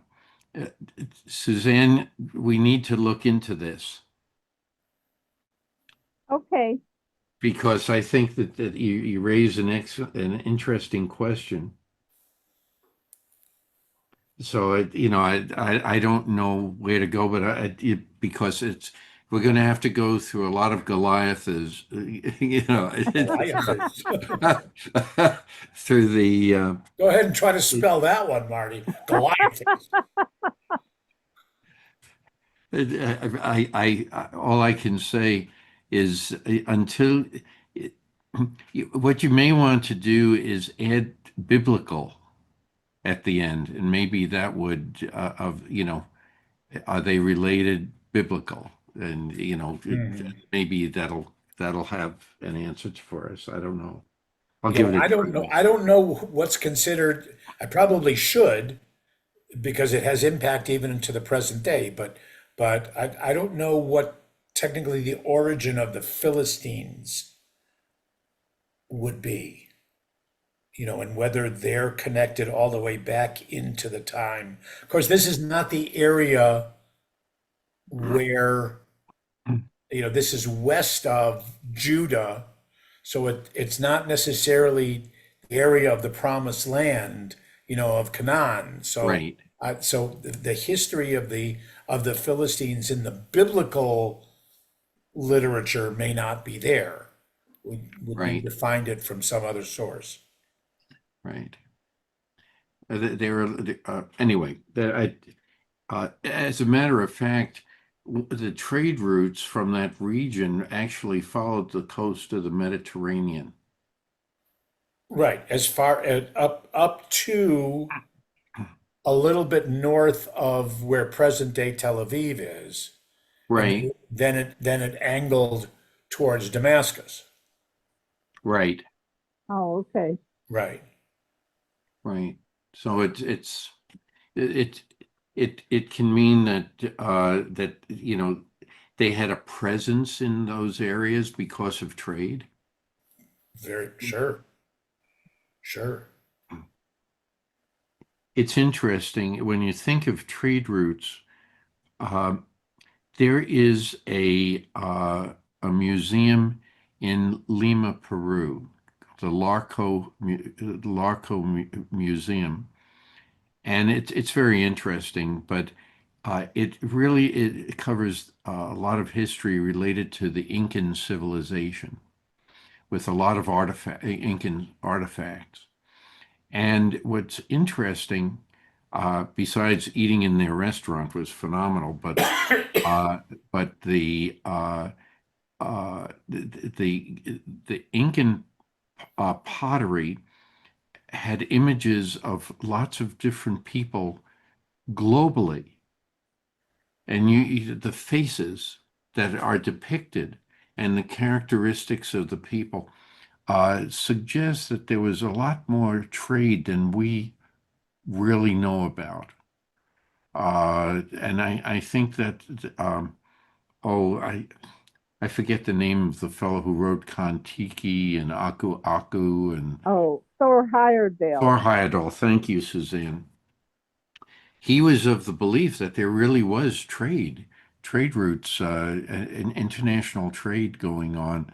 Suzanne, we need to look into this Okay. because I think that you raise an interesting question. So, I don't know where to go, but because we're going to have to go through a lot of Goliaths, Goliath. through the Go ahead and try to spell that one, Marty. Goliath. all I can say is until what you may want to do is add biblical at the end, and maybe that would are they related biblical? And maybe that'll have an answer for us. I don't know. I'll Yeah, give it a I don't know. try. I don't know what's considered. I probably should because it has impact even into the present day. But I don't know what technically the origin of the Philistines would be. And whether they're connected all the way back into the time. Of course, this is not the area where, this is west of Judah, so it's not necessarily the area of the promised land, of Canaan. So, Right, the history of the Philistines in the biblical literature may not be there. We would need right, to find it from some other source. right. Anyway. As a matter of fact, the trade routes from that region actually followed the coast of the Mediterranean. Right, as far as up to a little bit north of where present day Tel Aviv is, and Right, then it angled towards Damascus. right, Oh, okay. Right. right. So it it can mean that they had a presence in those areas because of trade. Very sure. Sure. It's interesting when you think of trade routes. Uh, there is a museum in Lima, Peru, the Museum, and it's very interesting. But it covers a lot of history related to the Incan civilization with a lot of Incan artifacts. And what's interesting, besides eating in their restaurant, was phenomenal, uh, but the Incan pottery had images of lots of different people globally, and the faces that are depicted and the characteristics of the people suggest that there was a lot more trade than we really know about. And I think that oh I forget the name of the fellow who wrote Kon-Tiki and Aku Aku and Oh, Thor Heyerdahl. Thor Heyerdahl. Thank you, Suzanne. He was of the belief that there really was trade routes, international trade going on.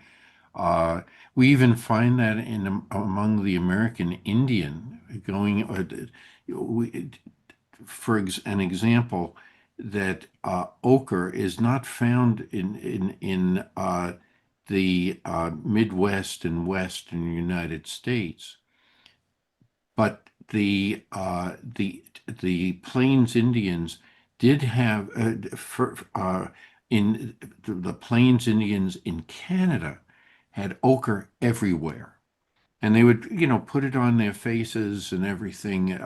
Uh, we even find that in among the American Indian going. We, an example, that ochre is not found in the Midwest and Western United States, but the Plains Indians did have in the Plains Indians in Canada had ochre everywhere, and they would put it on their faces and everything,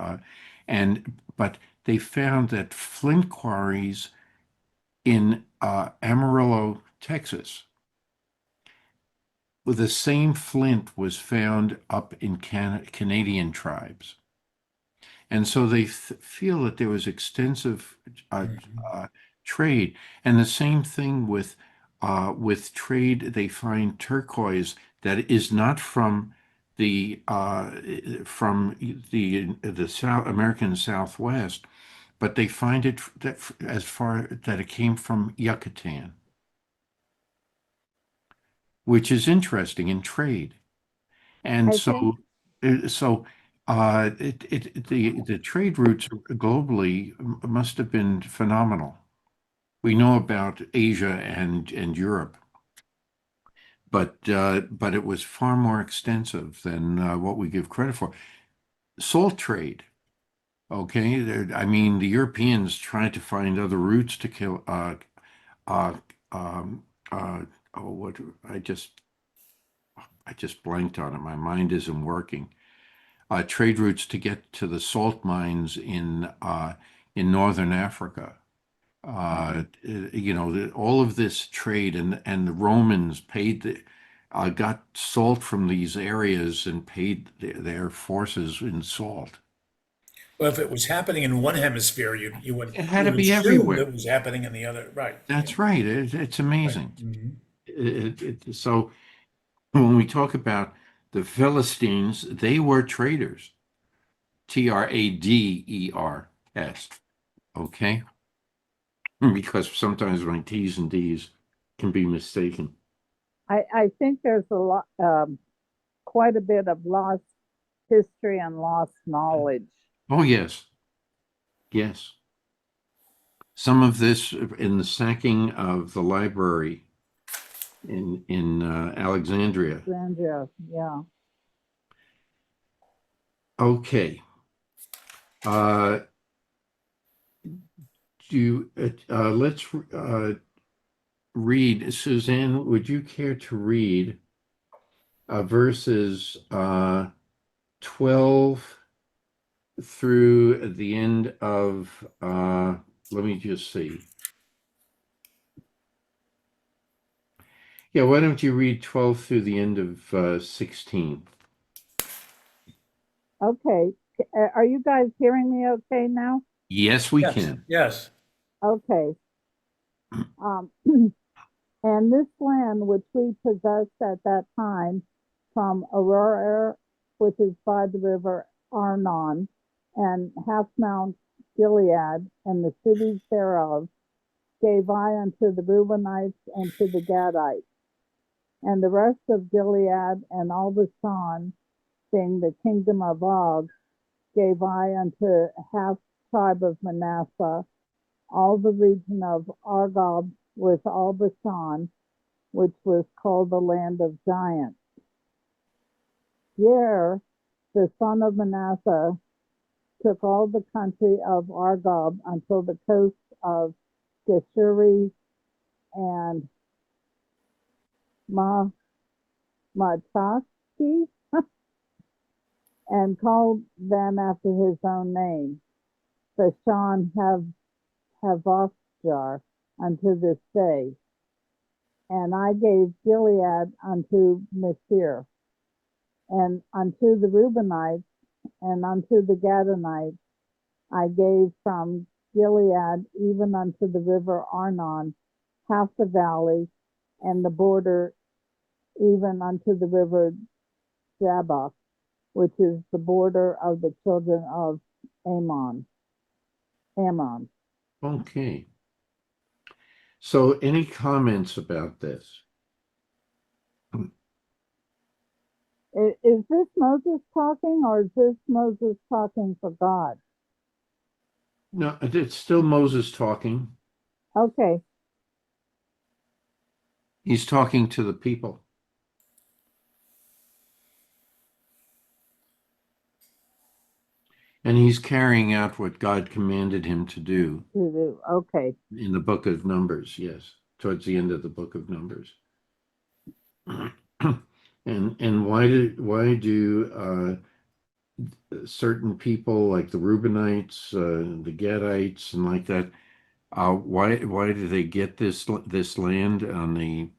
but they found that flint quarries in Amarillo, Texas, with the same flint was found up in Canadian tribes. And so they feel that there was extensive uh, trade. And the same thing with trade. They find turquoise that is not from the South American Southwest, but they find it that as far that it came from Yucatan, which is interesting in trade. And I think the trade routes globally must have been phenomenal. We know about Asia and Europe, but it was far more extensive than what we give credit for. Salt trade, okay? I mean, the Europeans tried to find other routes to kill. Uh, um, oh, what I just blanked on it. My mind isn't working. Trade routes to get to the salt mines in northern Africa. All of this trade and the Romans got salt from these areas and paid their forces in salt. Well, if it was happening in one hemisphere, It had you to would be assume everywhere. it was happening in the other. Right. Yeah. That's right. It's Right. amazing. Mhm. So when we talk about the Philistines, they were traders. Traders. Okay. Because sometimes my T's and D's can be mistaken. I think there's a lot, quite a bit of lost history and lost knowledge. Oh, yes, yes. Some of this in the sacking of the library in Alexandria. Alexandria, yeah. Okay. Uh, let's read. Suzanne, would you care to read verses 12 through the end of, let me just see. Yeah, why don't you read 12 through the end of 16? Okay. Are you guys hearing me okay now? Yes, we Yes. can. Yes. Okay. Um, and this land which we possessed at that time from Aurora, which is by the river Arnon, and half Mount Gilead, and the cities thereof, gave I unto the Reubenites and to the Gadites, And the rest of Gilead and all Bashan, being the kingdom of Og, gave I unto half tribe of Manasseh, all the region of Argob with all Bashan, which was called the land of giants. Jair, the son of Manasseh, took all the country of Argob until the coast of Geshuri and Mataki, and called them after his own name, Bashan Havothjar, unto this day. And I gave Gilead unto Messir, and unto the Reubenites and unto the Gadonites I gave from Gilead even unto the river Arnon half the valley, and the border even unto the river Jabbok, which is the border of the children of Ammon. Okay. So any comments about this? Is this Moses talking, or is this Moses talking for God? No, it's still Moses talking. Okay. He's talking to the people. And he's carrying out what God commanded him to do Okay. in the book of Numbers, yes, towards the end of the book of Numbers. And why do certain people like the Reubenites, the Gadites, and like that, why do they get this land on the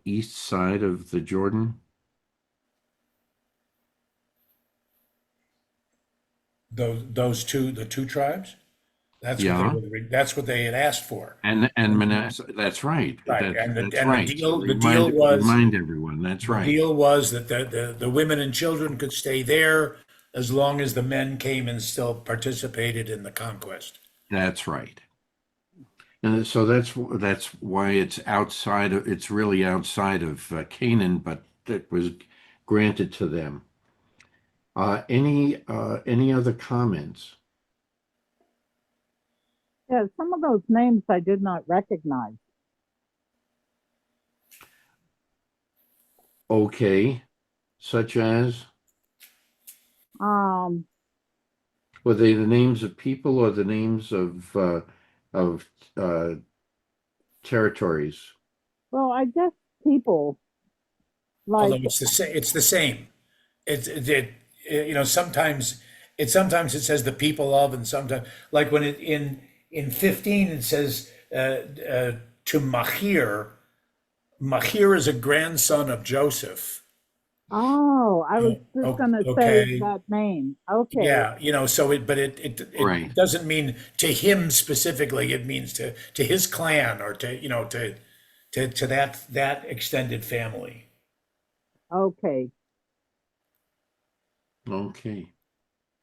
east side of the Jordan? The two tribes. Yeah, That's what they had asked for. and Manasseh. That's right. Right, That's and right. So the deal was remind everyone. That's right. that the women and children could stay there as long as the men came and still participated in the conquest. That's right. And so that's why it's outside of. It's really outside of Canaan, but that was granted to them. Any other comments? Yeah, some of those names I did not recognize. Okay, such as, Um, were they the names of people or the names of territories? well, I guess people like, Although it's the same. Sometimes it says the people of, and sometimes like when in 15 it says to Machir. Machir is a grandson of Joseph. oh, I was just going to say Okay. that name. Okay. Yeah, so it Right. doesn't mean to him specifically. It means to his clan, or to that extended family. Okay. Okay.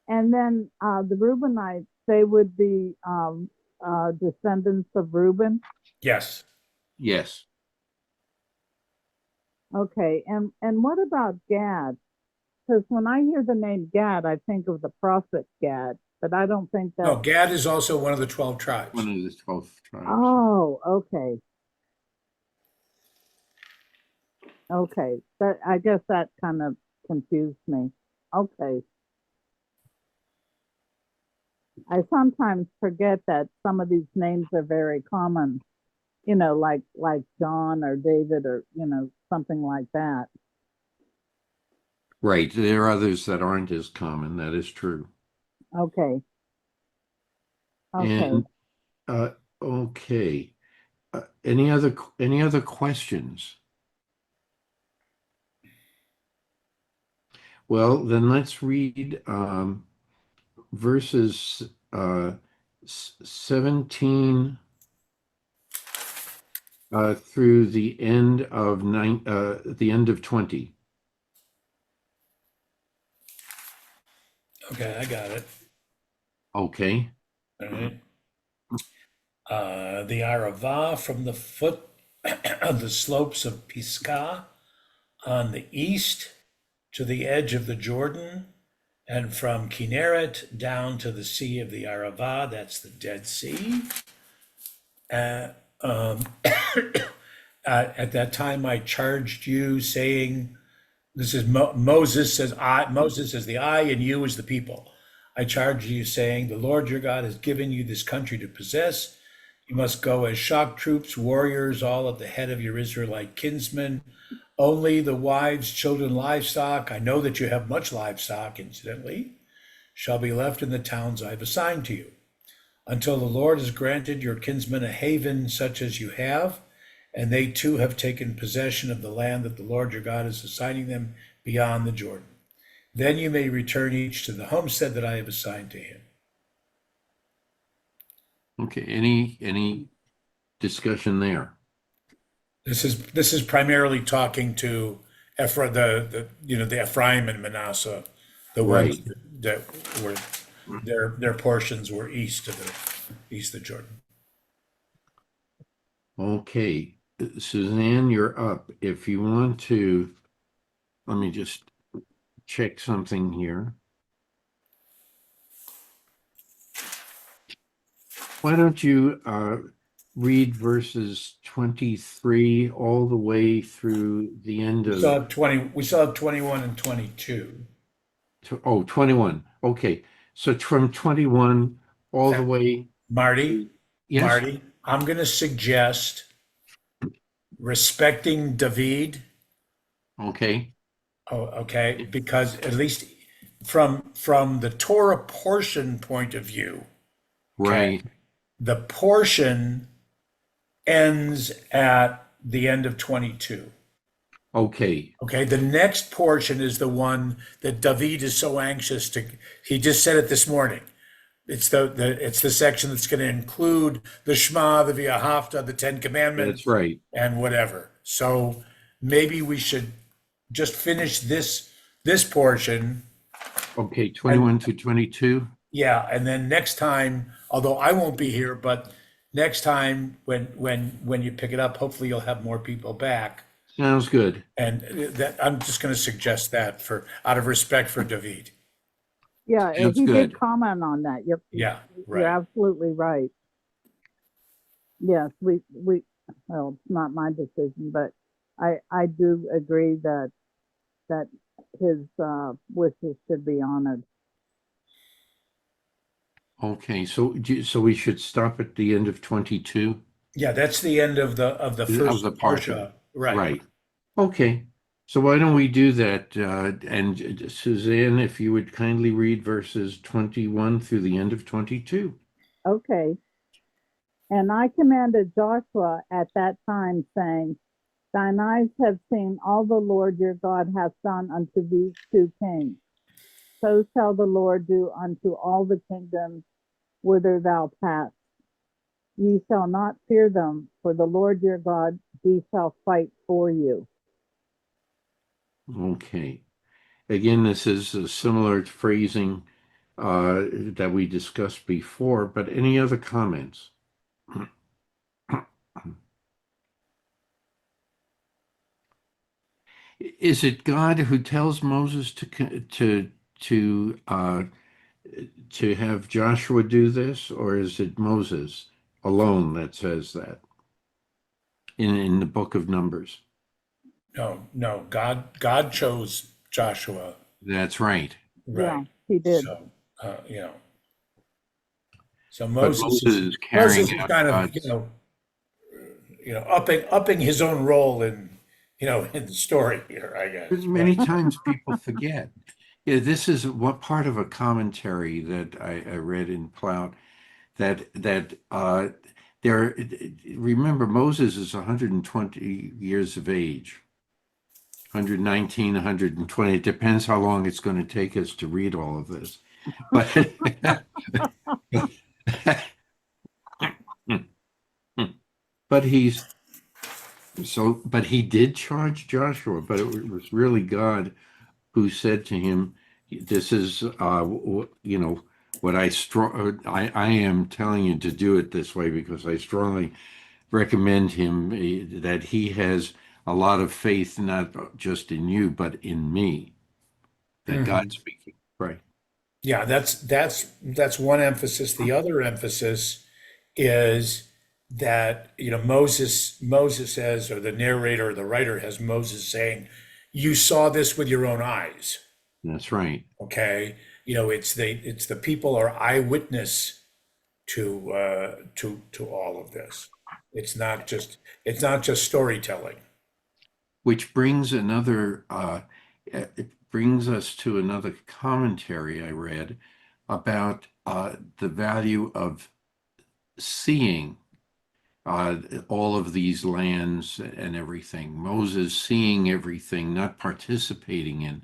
And then the Reubenites, they would be descendants of Reuben. Yes. Yes. Okay. And what about Gad? Because when I hear the name Gad, I think of the prophet Gad, but I don't think No, that. Gad is also one of the 12 tribes. One of the 12 tribes. Oh, okay. Okay. That, I guess that kind of confused me. Okay. I sometimes forget that some of these names are very common, like John or David or, something like that. Right. There are others that aren't as common. That is true. Okay. Okay. And uh, okay. Any other questions? Well, then let's read verses 17 through the end of the end of 20. Okay, I got it. Okay. All right. The Arava from the foot of the slopes of Pisgah on the east to the edge of the Jordan, and from Kinneret down to the Sea of the Arava, that's the Dead Sea. Uh, um, at that time, I charged you, saying, "This is Moses says I. Moses is the I, and you is the people. I charge you, saying, the Lord your God has given you this country to possess. You must go as shock troops, warriors, all at the head of your Israelite kinsmen. Only the wives, children, livestock. I know that you have much livestock, incidentally, shall be left in the towns I have assigned to you, until the Lord has granted your kinsmen a haven such as you have, and they too have taken possession of the land that the Lord your God is assigning them beyond the Jordan. Then you may return each to the homestead that I have assigned to him." Okay, any discussion there? This is primarily talking to the Ephraim and Manasseh, the ones Right. that were their portions were east of the Jordan. Okay, Suzanne, you're up. If you want to, let me just check something here. Why don't you read verses 23 all the way through the end We of still have 20. We still have 21 and 22. 21. Okay, so from 21 all the way Marty, to, yes, Marty, I'm going to suggest respecting David. okay, Oh, okay, because at least from the Torah portion point of view, okay, right, the portion ends at the end of 22. okay, Okay, the next portion is the one that David is so anxious to. He just said it this morning. It's the section that's going to include the Shema, the V'ahavta, the Ten that's Commandments, right. and whatever. So maybe we should just finish this portion, Okay, and 21 to 22. yeah, and then next time, although I won't be here, but next time when you pick it up, hopefully you'll have more people back. Sounds good. And that I'm just going to suggest that for out of respect for David. Yeah, Sounds he did good. comment on that. Yeah, You're right. absolutely right. Yes, well, it's not my decision, but I do agree that his wishes should be honored. Okay, so we should stop at the end of 22 Yeah, that's the end of the of the first parsha. parsha. Right. Right. Okay. So why don't we do that? And Suzanne, if you would kindly read verses 21 through the end of 22. Okay. And I commanded Joshua at that time, saying, thine eyes have seen all the Lord your God hath done unto these two kings. So shall the Lord do unto all the kingdoms whither thou pass. Ye shall not fear them, for the Lord your God, he shall fight for you. Okay. Again, this is a similar phrasing that we discussed before, but any other comments? Is it God who tells Moses to have Joshua do this, or is it Moses alone that says that in the book of Numbers? No. God chose Joshua. That's right. Yeah, Right. he did. So you know. So But Moses Moses is is carrying out kind of God's. upping his own role in the story here, I guess. Many times people forget. Yeah, this is what part of a commentary that I read in Cloud that there. Remember, Moses is 120 years of age, 119, 120. It depends how long it's going to take us to read all of this, but but but he did charge Joshua, but it was really God who said to him, "This is, what I am telling you to do it this way because I strongly recommend him that he has a lot of faith, not just in you, but in me, that Mhm. God's speaking. Right. Yeah, that's one emphasis. The other emphasis is that, Moses says, or the narrator or the writer has Moses saying, "You saw this with your own eyes." That's right. Okay, it's the people are eyewitness to all of this. It's not just storytelling. Which brings it brings us to another commentary I read about the value of seeing all of these lands and everything. Moses seeing everything, not participating in,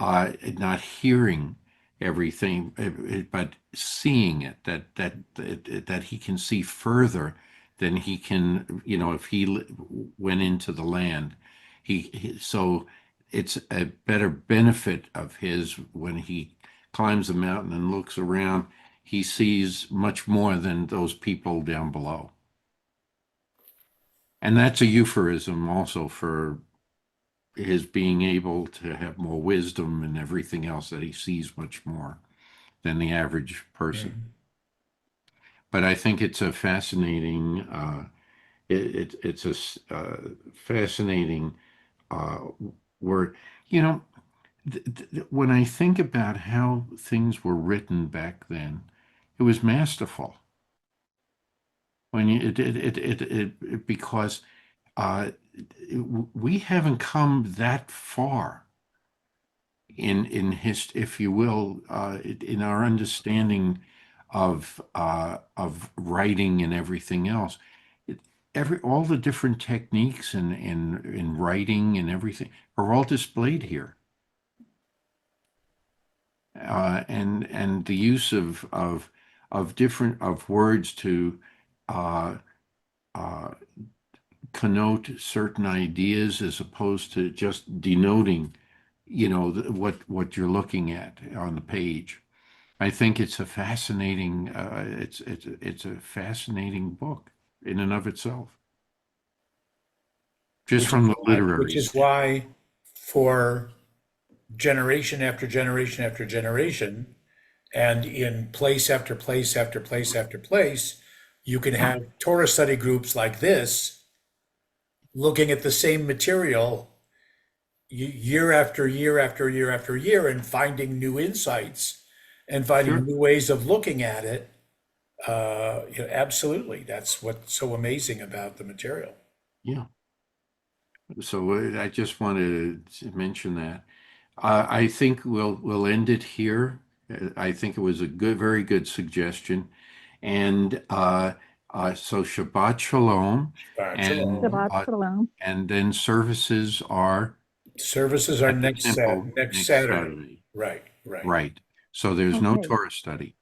not hearing everything, but seeing it. That he can see further than he can. If he went into the land, so it's a better benefit of his when he climbs the mountain and looks around. He sees much more than those people down below. And that's a euphemism also for his being able to have more wisdom and everything else, that he sees much more than the average person. Mhm. But I think it's a fascinating, it's a fascinating uh, word. You know, when I think about how things were written back then, it was masterful. When you, because uh, we haven't come that far in if you will, in our understanding of writing and everything else. It, all the different techniques in writing and everything are all displayed here, and the use of different of words to uh, uh, connote certain ideas as opposed to just denoting, what you're looking at on the page. I think it's a fascinating it's a fascinating book in and of itself, just Which is from the why, which literary is standpoint. why, for generation after generation after generation, and in place after place after place after place, you can have Torah study groups like this looking at the same material year after year after year after year and finding new insights and finding Sure. new ways of looking at it. Absolutely. That's what's so amazing about the material. Yeah. So I just wanted to mention that. I think we'll end it here. I think it was a very good suggestion. And so Shabbat Shalom, and Shalom. Shabbat shalom. then services are Services are at the next temple next next Saturday. Saturday. Right, right. Right. So there's no Okay. Torah study.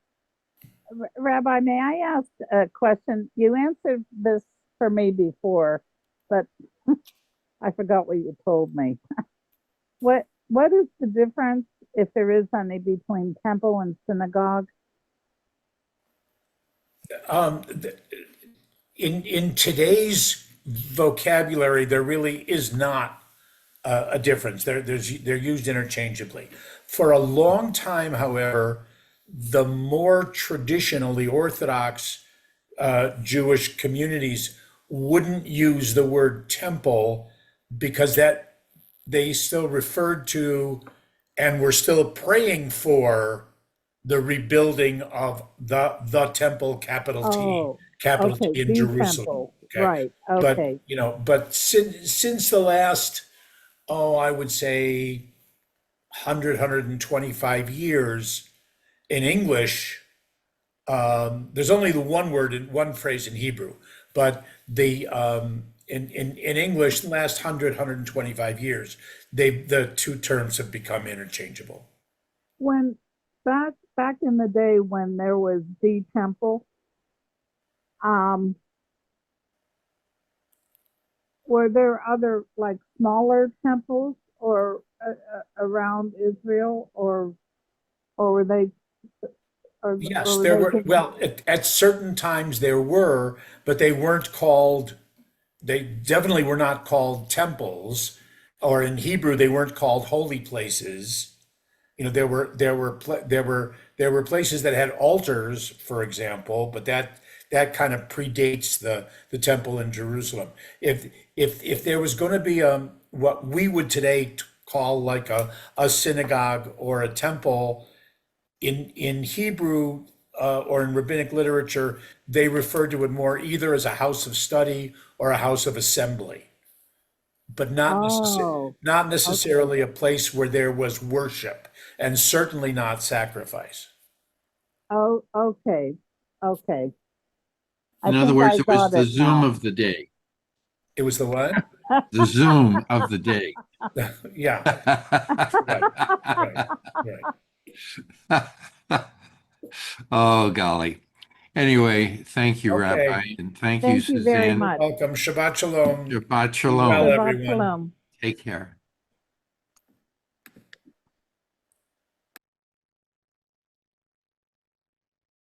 Rabbi, may I ask a question? You answered this for me before, but I forgot what you told me. What is the difference, if there is any, between temple and synagogue? Um, th- in today's vocabulary, there really is not a difference. They're used interchangeably. For a long time, however, the more traditional, the Orthodox Jewish communities wouldn't use the word temple because that they still referred to and were still praying for the rebuilding of the temple, Oh, capital okay, T in the Jerusalem. temple. Okay, Right. but Okay. since the last, I would say 125 years in English, there's only the one word in one phrase in Hebrew, but in English, the last 125 years, the two terms have become interchangeable. When back in the day when there was the temple, um, were there other like smaller temples or around Israel, or were they Yes, or were there they were. just Well, at certain times there were, but they weren't called They definitely were not called temples, or in Hebrew they weren't called holy places. You know, there were places that had altars, for example, but that kind of predates the temple in Jerusalem. If there was going to be what we would today call like a synagogue or a temple, in Hebrew or in rabbinic literature, they refer to it more either as a house of study or a house of assembly, but Oh, not okay. necessarily a place where there was worship, and certainly not sacrifice. Oh, okay. Okay. I In other think words, I it was got the it Zoom now. of the day. It was the what? The Zoom of the day. Yeah, right, right, right. Oh, golly. Anyway, thank you, Rabbi, Okay, and thank you, Thank you very Suzanne. much. welcome. Shabbat shalom. Shabbat Be well, shalom. Shabbat everyone. shalom. Take care.